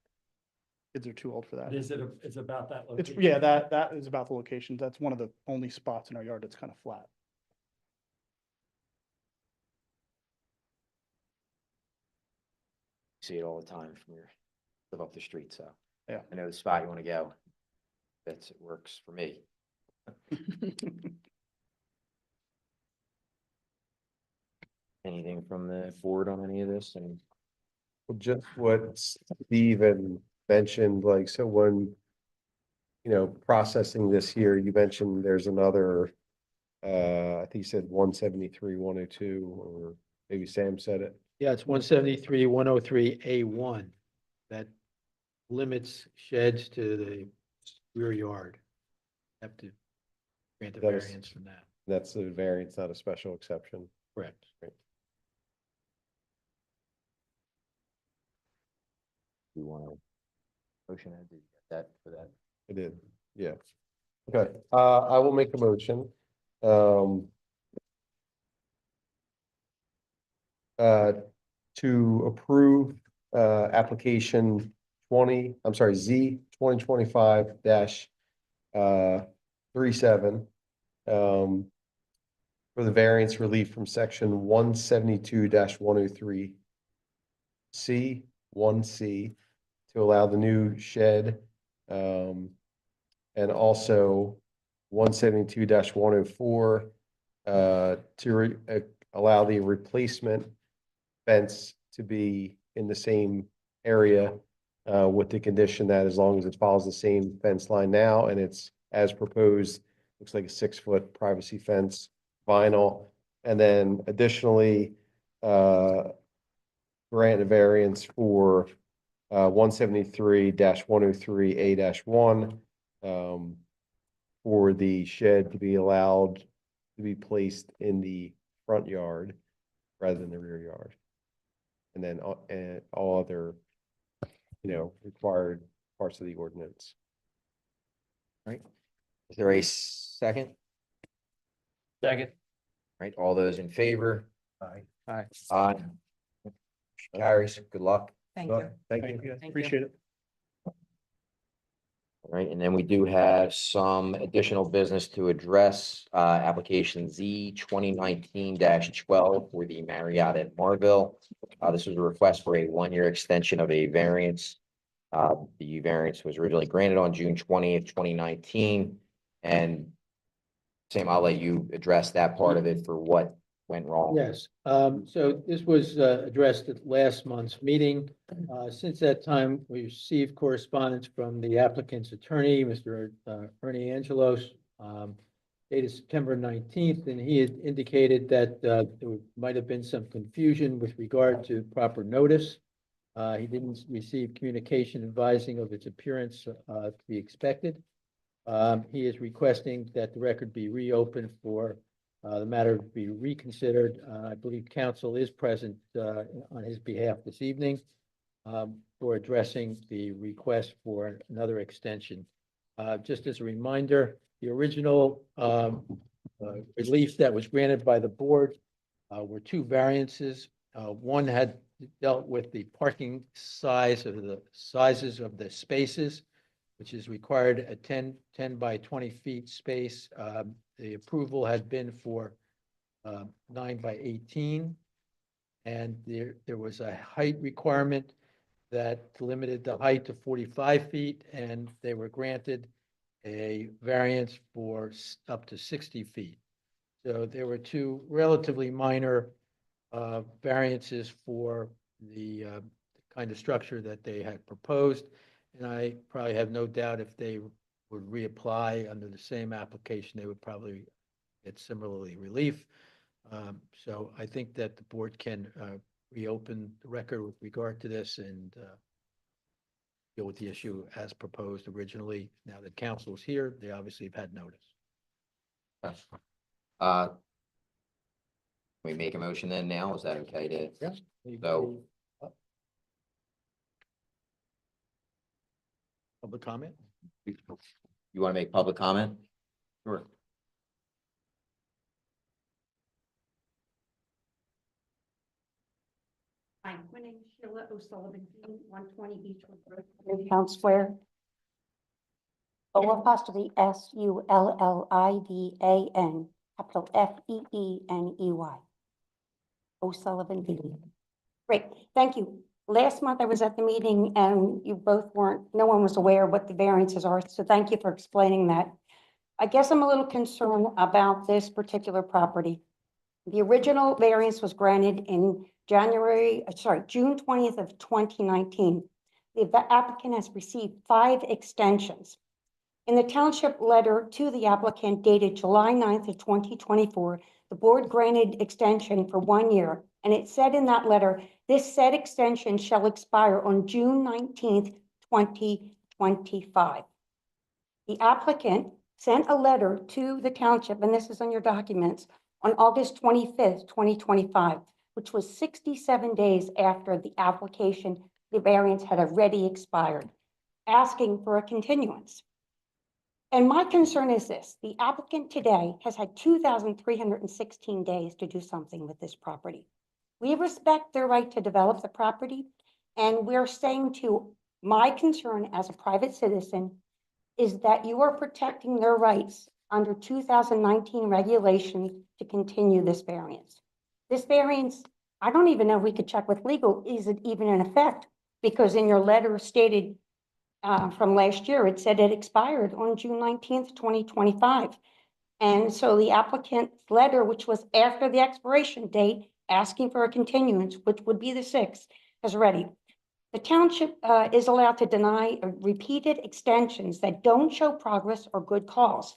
Kids are too old for that. It's about that It's, yeah, that is about the location. That's one of the only spots in our yard that's kind of flat. See it all the time from your, live up the street, so. Yeah. I know the spot you wanna go. It works for me. Anything from the board on any of this? And Well, just what Steven mentioned, like, so when, you know, processing this here, you mentioned there's another, I think you said 173, 102, or maybe Sam said it. Yeah, it's 173, 103, A1. That limits sheds to the rear yard. Have to grant a That is- variance from that. That's a variance, not a special exception. Correct. you wanna motion it, did you get that for that? I did, yeah. Okay, I will make a motion. To approve, application Z 2025 dash, 37. For the variance relief from section 172 103. C1C to allow the new shed. And also 172 104. To allow the replacement fence to be in the same area. With the condition that as long as it follows the same fence line now and it's as proposed, looks like a 6-foot privacy fence, vinyl. And then additionally, grant a variance for 173 103 A-1. For the shed to be allowed to be placed in the front yard rather than the rear yard. And then all other, you know, required parts of the ordinance. Right, is there a second? Second. Right, all those in favor, Aye. Aye. Carries. Good luck. Thank you. Thank you. Thank you. Appreciate it. All right, and then we do have some additional business to address, application Z 2019-12 for the Marriott at Marville. This was a request for a one-year extension of a variance. The variance was originally granted on June 20th, 2019. And Sam, I'll let you address that part of it for what went wrong. Yes, so this was addressed at last month's meeting. Since that time, we received correspondence from the applicant's attorney, Mr. Ernie Angelos, dated September 19th, and he had indicated that there might have been some confusion with regard to proper notice. He didn't receive communication advising of its appearance to be expected. He is requesting that the record be reopened for the matter to be reconsidered. I believe counsel is present on his behalf this evening for addressing the request for another extension. Just as a reminder, the original relief that was granted by the board were two variances. One had dealt with the parking sizes of the spaces, which is required a 10 by 20 feet space. The approval had been for 9 by 18. And there was a height requirement that limited the height to 45 feet, and they were granted a variance for up to 60 feet. So there were two relatively minor variances for the kind of structure that they had proposed. And I probably have no doubt if they would reapply under the same application, they would probably get similarly relief. So I think that the board can reopen the record with regard to this and deal with the issue as proposed originally. Now that council is here, they obviously have had notice. We make a motion then now? Is that okay to? Yes. So- Public comment? You want to make public comment? Sure. Hi, my name is Sheila O'Sullivan, 120 Beechwood Road, Town Square. O''S ULLIVAN, capital FEENEY. O'Sullivan Bean. Great, thank you. Last month I was at the meeting and you both no one was aware of what the variances are, so thank you for explaining that. I guess I'm a little concerned about this particular property. The original variance was granted in June 20th of 2019. The applicant has received 5 extensions. In the township letter to the applicant dated July 9th of 2024, the board granted extension for 1 year, and it said in that letter, this said extension shall expire on June 19th, 2025. The applicant sent a letter to the township, and this is on your documents, on August 25th, 2025, which was 67 days after the application, the variance had already expired, asking for a continuance. And my concern is this: the applicant today has had 2,316 days to do something with this property. We respect their right to develop the property, and we're saying to my concern as a private citizen is that you are protecting their rights under 2019 regulations to continue this variance. This variance, I don't even know if we could check with legal, is it even in effect? Because in your letter stated from last year, it said it expired on June 19th, 2025. And so the applicant's letter, which was after the expiration date, asking for a continuance, which would be the 6th, is ready. The township is allowed to deny repeated extensions that don't show progress or good cause.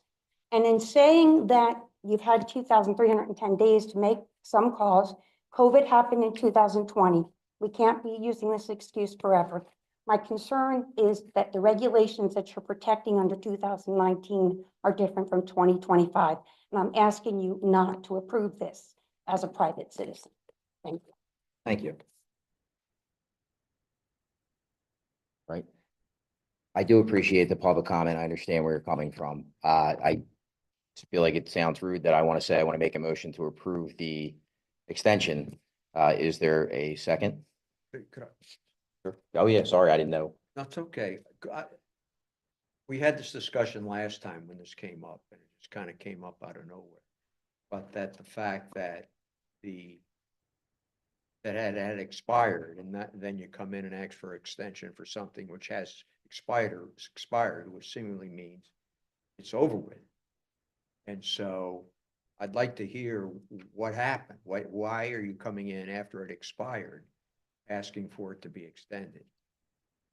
And in saying that you've had 2,310 days to make some calls, COVID happened in 2020. We can't be using this excuse forever. My concern is that the regulations that you're protecting under 2019 are different from 2025. And I'm asking you not to approve this as a private citizen. Thank you. Thank you. Right. I do appreciate the public comment. I understand where you're coming from. I feel like it sounds rude that I want to say I want to make a motion to approve the extension. Is there a second? Could I- Sure. Oh, yeah, sorry, I didn't know. That's okay. We had this discussion last time when this came up, and it just kind of came up out of nowhere. But that the fact that that had expired, and then you come in and ask for extension for something which has expired, which seemingly means it's over with. And so I'd like to hear what happened. Why are you coming in after it expired, asking for it to be extended?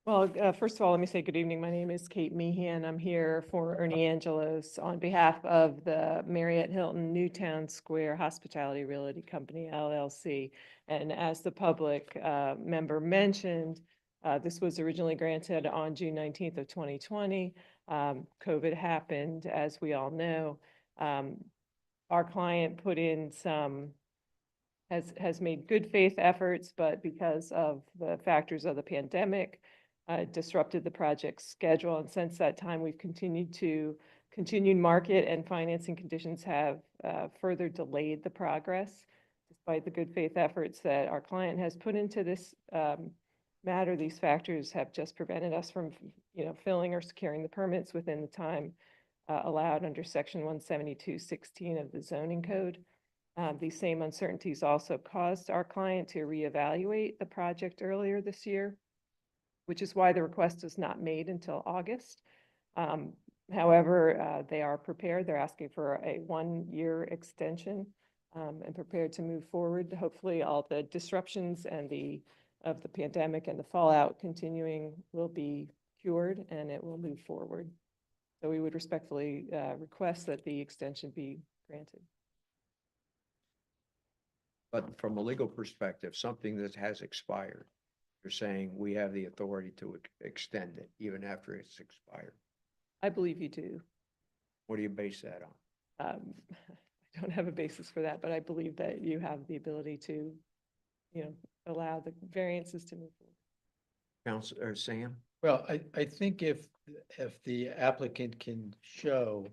Well, first of all, let me say good evening. My name is Kate Meehan. I'm here for Ernie Angelos on behalf of the Marriott Hilton Newtown Square Hospitality Realty Company, LLC. And as the public member mentioned, this was originally granted on June 19th of 2020. COVID happened, as we all know. Our client put in has made good faith efforts, but because of the factors of the pandemic, disrupted the project's schedule. And since that time, we've continued market and financing conditions have further delayed the progress. Despite the good faith efforts that our client has put into this matter, these factors have just prevented us from, filling or securing the permits within the time allowed under section 172.16 of the zoning code. These same uncertainties also caused our client to reevaluate the project earlier this year, which is why the request was not made until August. However, they are prepared. They're asking for a 1-year extension and prepared to move forward. Hopefully, all the disruptions and of the pandemic and the fallout continuing will be cured and it will move forward. So we would respectfully request that the extension be granted. But from a legal perspective, something that has expired, you're saying we have the authority to extend it even after it's expired. I believe you do. What do you base that on? I don't have a basis for that, but I believe that you have the ability to, allow the variances to move forward. Council or Sam? Well, I think if the applicant can show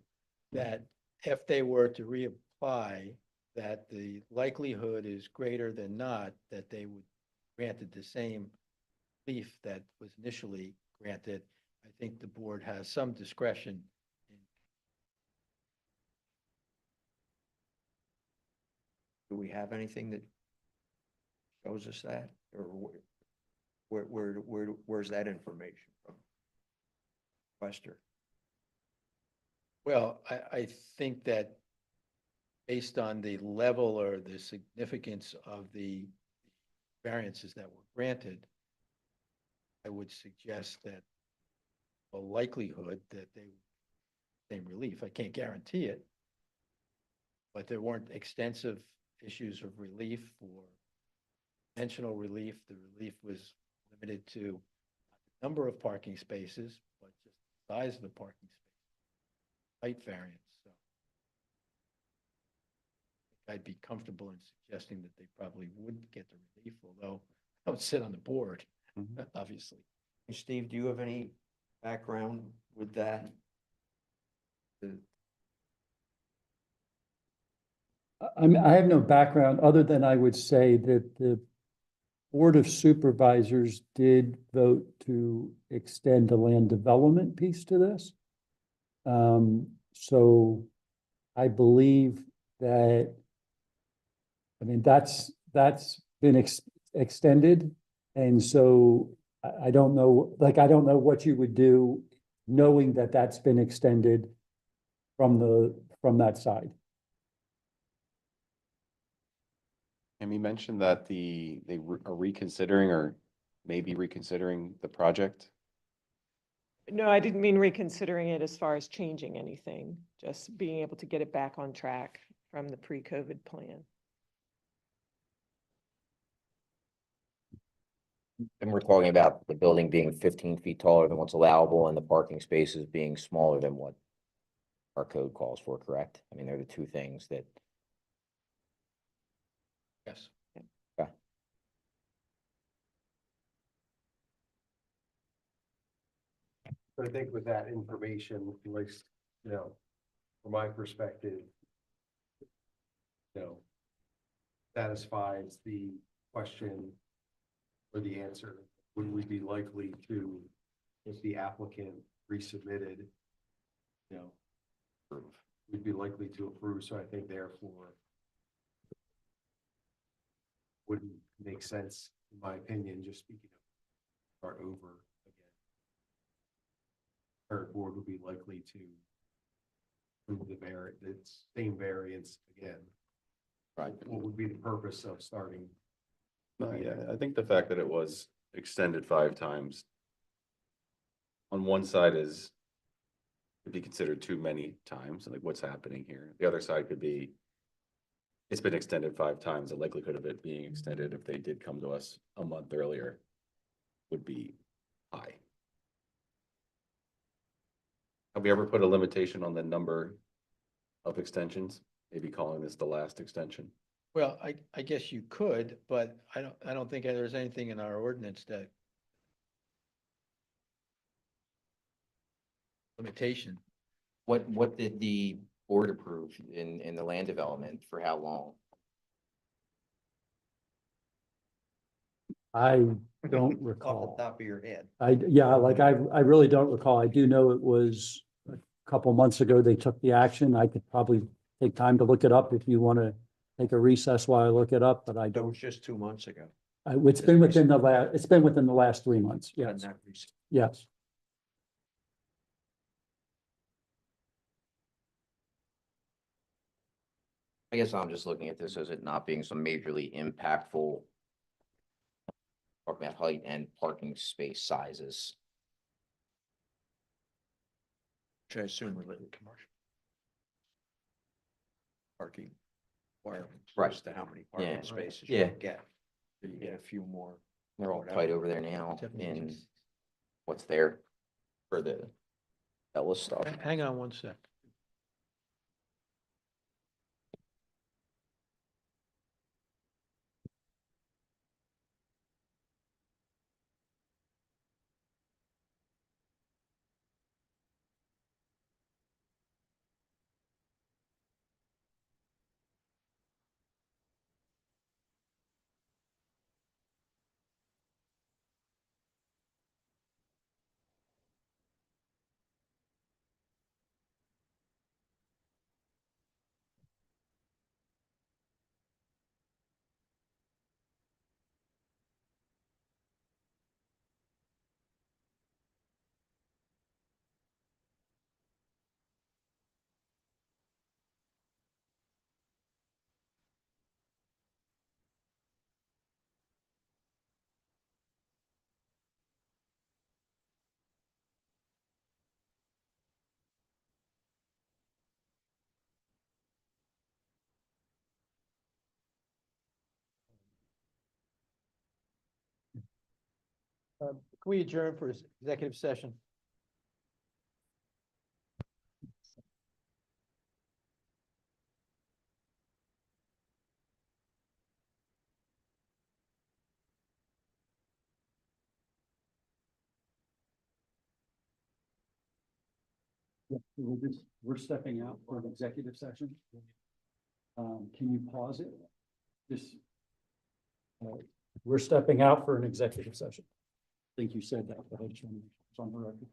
that if they were to reapply, that the likelihood is greater than not that they would granted the same relief that was initially granted, I think the board has some discretion. Do we have anything that shows us that, or where's that information from? Wester. Well, I think that based on the level or the significance of the variances that were granted, I would suggest that a likelihood that they would same relief. I can't guarantee it, but there weren't extensive issues of relief or dimensional relief. The relief was limited to the number of parking spaces, but just the size of the parking space, height variance. So I'd be comfortable in suggesting that they probably wouldn't get the relief, although I would sit on the board, obviously. Hey, Steve, do you have any background with that? I have no background other than I would say that the Board of Supervisors did vote to extend the land development piece to this. So I believe that, that's been extended. And so I don't know, I don't know what you would do knowing that that's been extended from that side. And you mentioned that are reconsidering or maybe reconsidering the project. No, I didn't mean reconsidering it as far as changing anything, just being able to get it back on track from the pre-COVID plan. And we're talking about the building being 15 feet taller than what's allowable and the parking spaces being smaller than what our code calls for, correct? They're the two things that. Yes. Okay. But I think with that information, at least, from my perspective, satisfies the question or the answer, would we be likely to, if the applicant resubmitted, you know, approve? We'd be likely to approve, so I think therefore wouldn't make sense, in my opinion, just speaking of start over again. Third board would be likely to approve the same variance again. Right. What would be the purpose of starting? Yeah, I think the fact that it was extended 5 times on one side is could be considered too many times, like what's happening here. The other side could be it's been extended 5 times. The likelihood of it being extended if they did come to us a month earlier would be high. Have we ever put a limitation on the number of extensions? Maybe calling this the last extension? Well, I guess you could, but I don't think there's anything in our ordinance that limitation. What did the board approve in the land development for how long? I don't Off recall. the top of your head. I really don't recall. I do know it was a couple months ago they took the action. I could probably take time to look it up if you want to take a recess while I look it up, but I That don't. was just 2 months ago. It's been within the last 3 months. And Yes, that recent. yes. I guess I'm just looking at this as it not being some majorly impactful. Talking about height and parking space sizes. Which I assume related to commercial. Parking requirements. Right. As to how many Yeah. parking spaces you Yeah. can get. So you get a few more. They're all whatever. tight over there now in what's there for the Ellis stuff. Hang on one sec. Can we adjourn for executive session? We're stepping out for an executive session. Can you pause it? Just. We're stepping out for an executive session. I think you said that, but I just want to, it's on the record.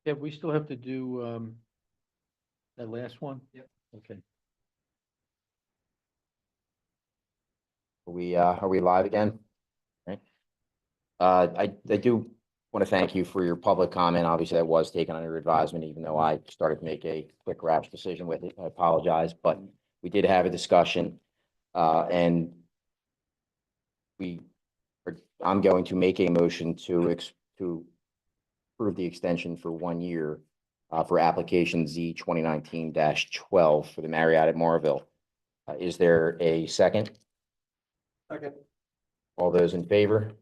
Yeah, we still have to do, that last one? Yep. Okay. Are we live again? Right. I do want to thank you for your public comment. Obviously, that was taken under advisement, even though I started to make a quick rash decision with it. I apologize, but we did have a discussion, and I'm going to make a motion to approve the extension for 1 year for application Z 2019-12 for the Marriott at Morville. Is there a second? Second. All those in favor?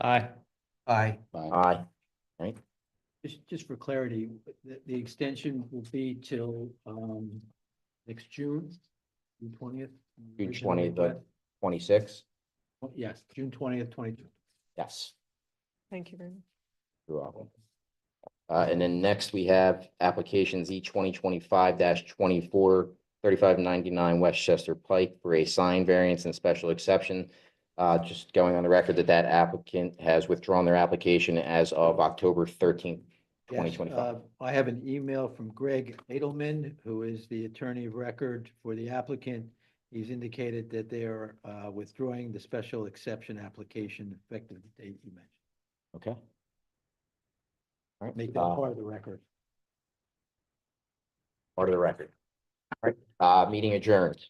Aye. Aye. Aye. Right. Just for clarity, the extension will be till, next June 20th? June 20th, 26th? Yes, June 20th, 22. Yes. Thank you very much. You're welcome. And then next we have application Z 2025-24, 3599 Westchester Pike for a sign variance and special exception. Just going on the record that applicant has withdrawn their application as of October 13th, Yes, 2025. I have an email from Greg Edelman, who is the attorney of record for the applicant. He's indicated that they are withdrawing the special exception application effective the date you mentioned. Okay. All right. Make that part of the record. Part of the record. All right, meeting adjourned.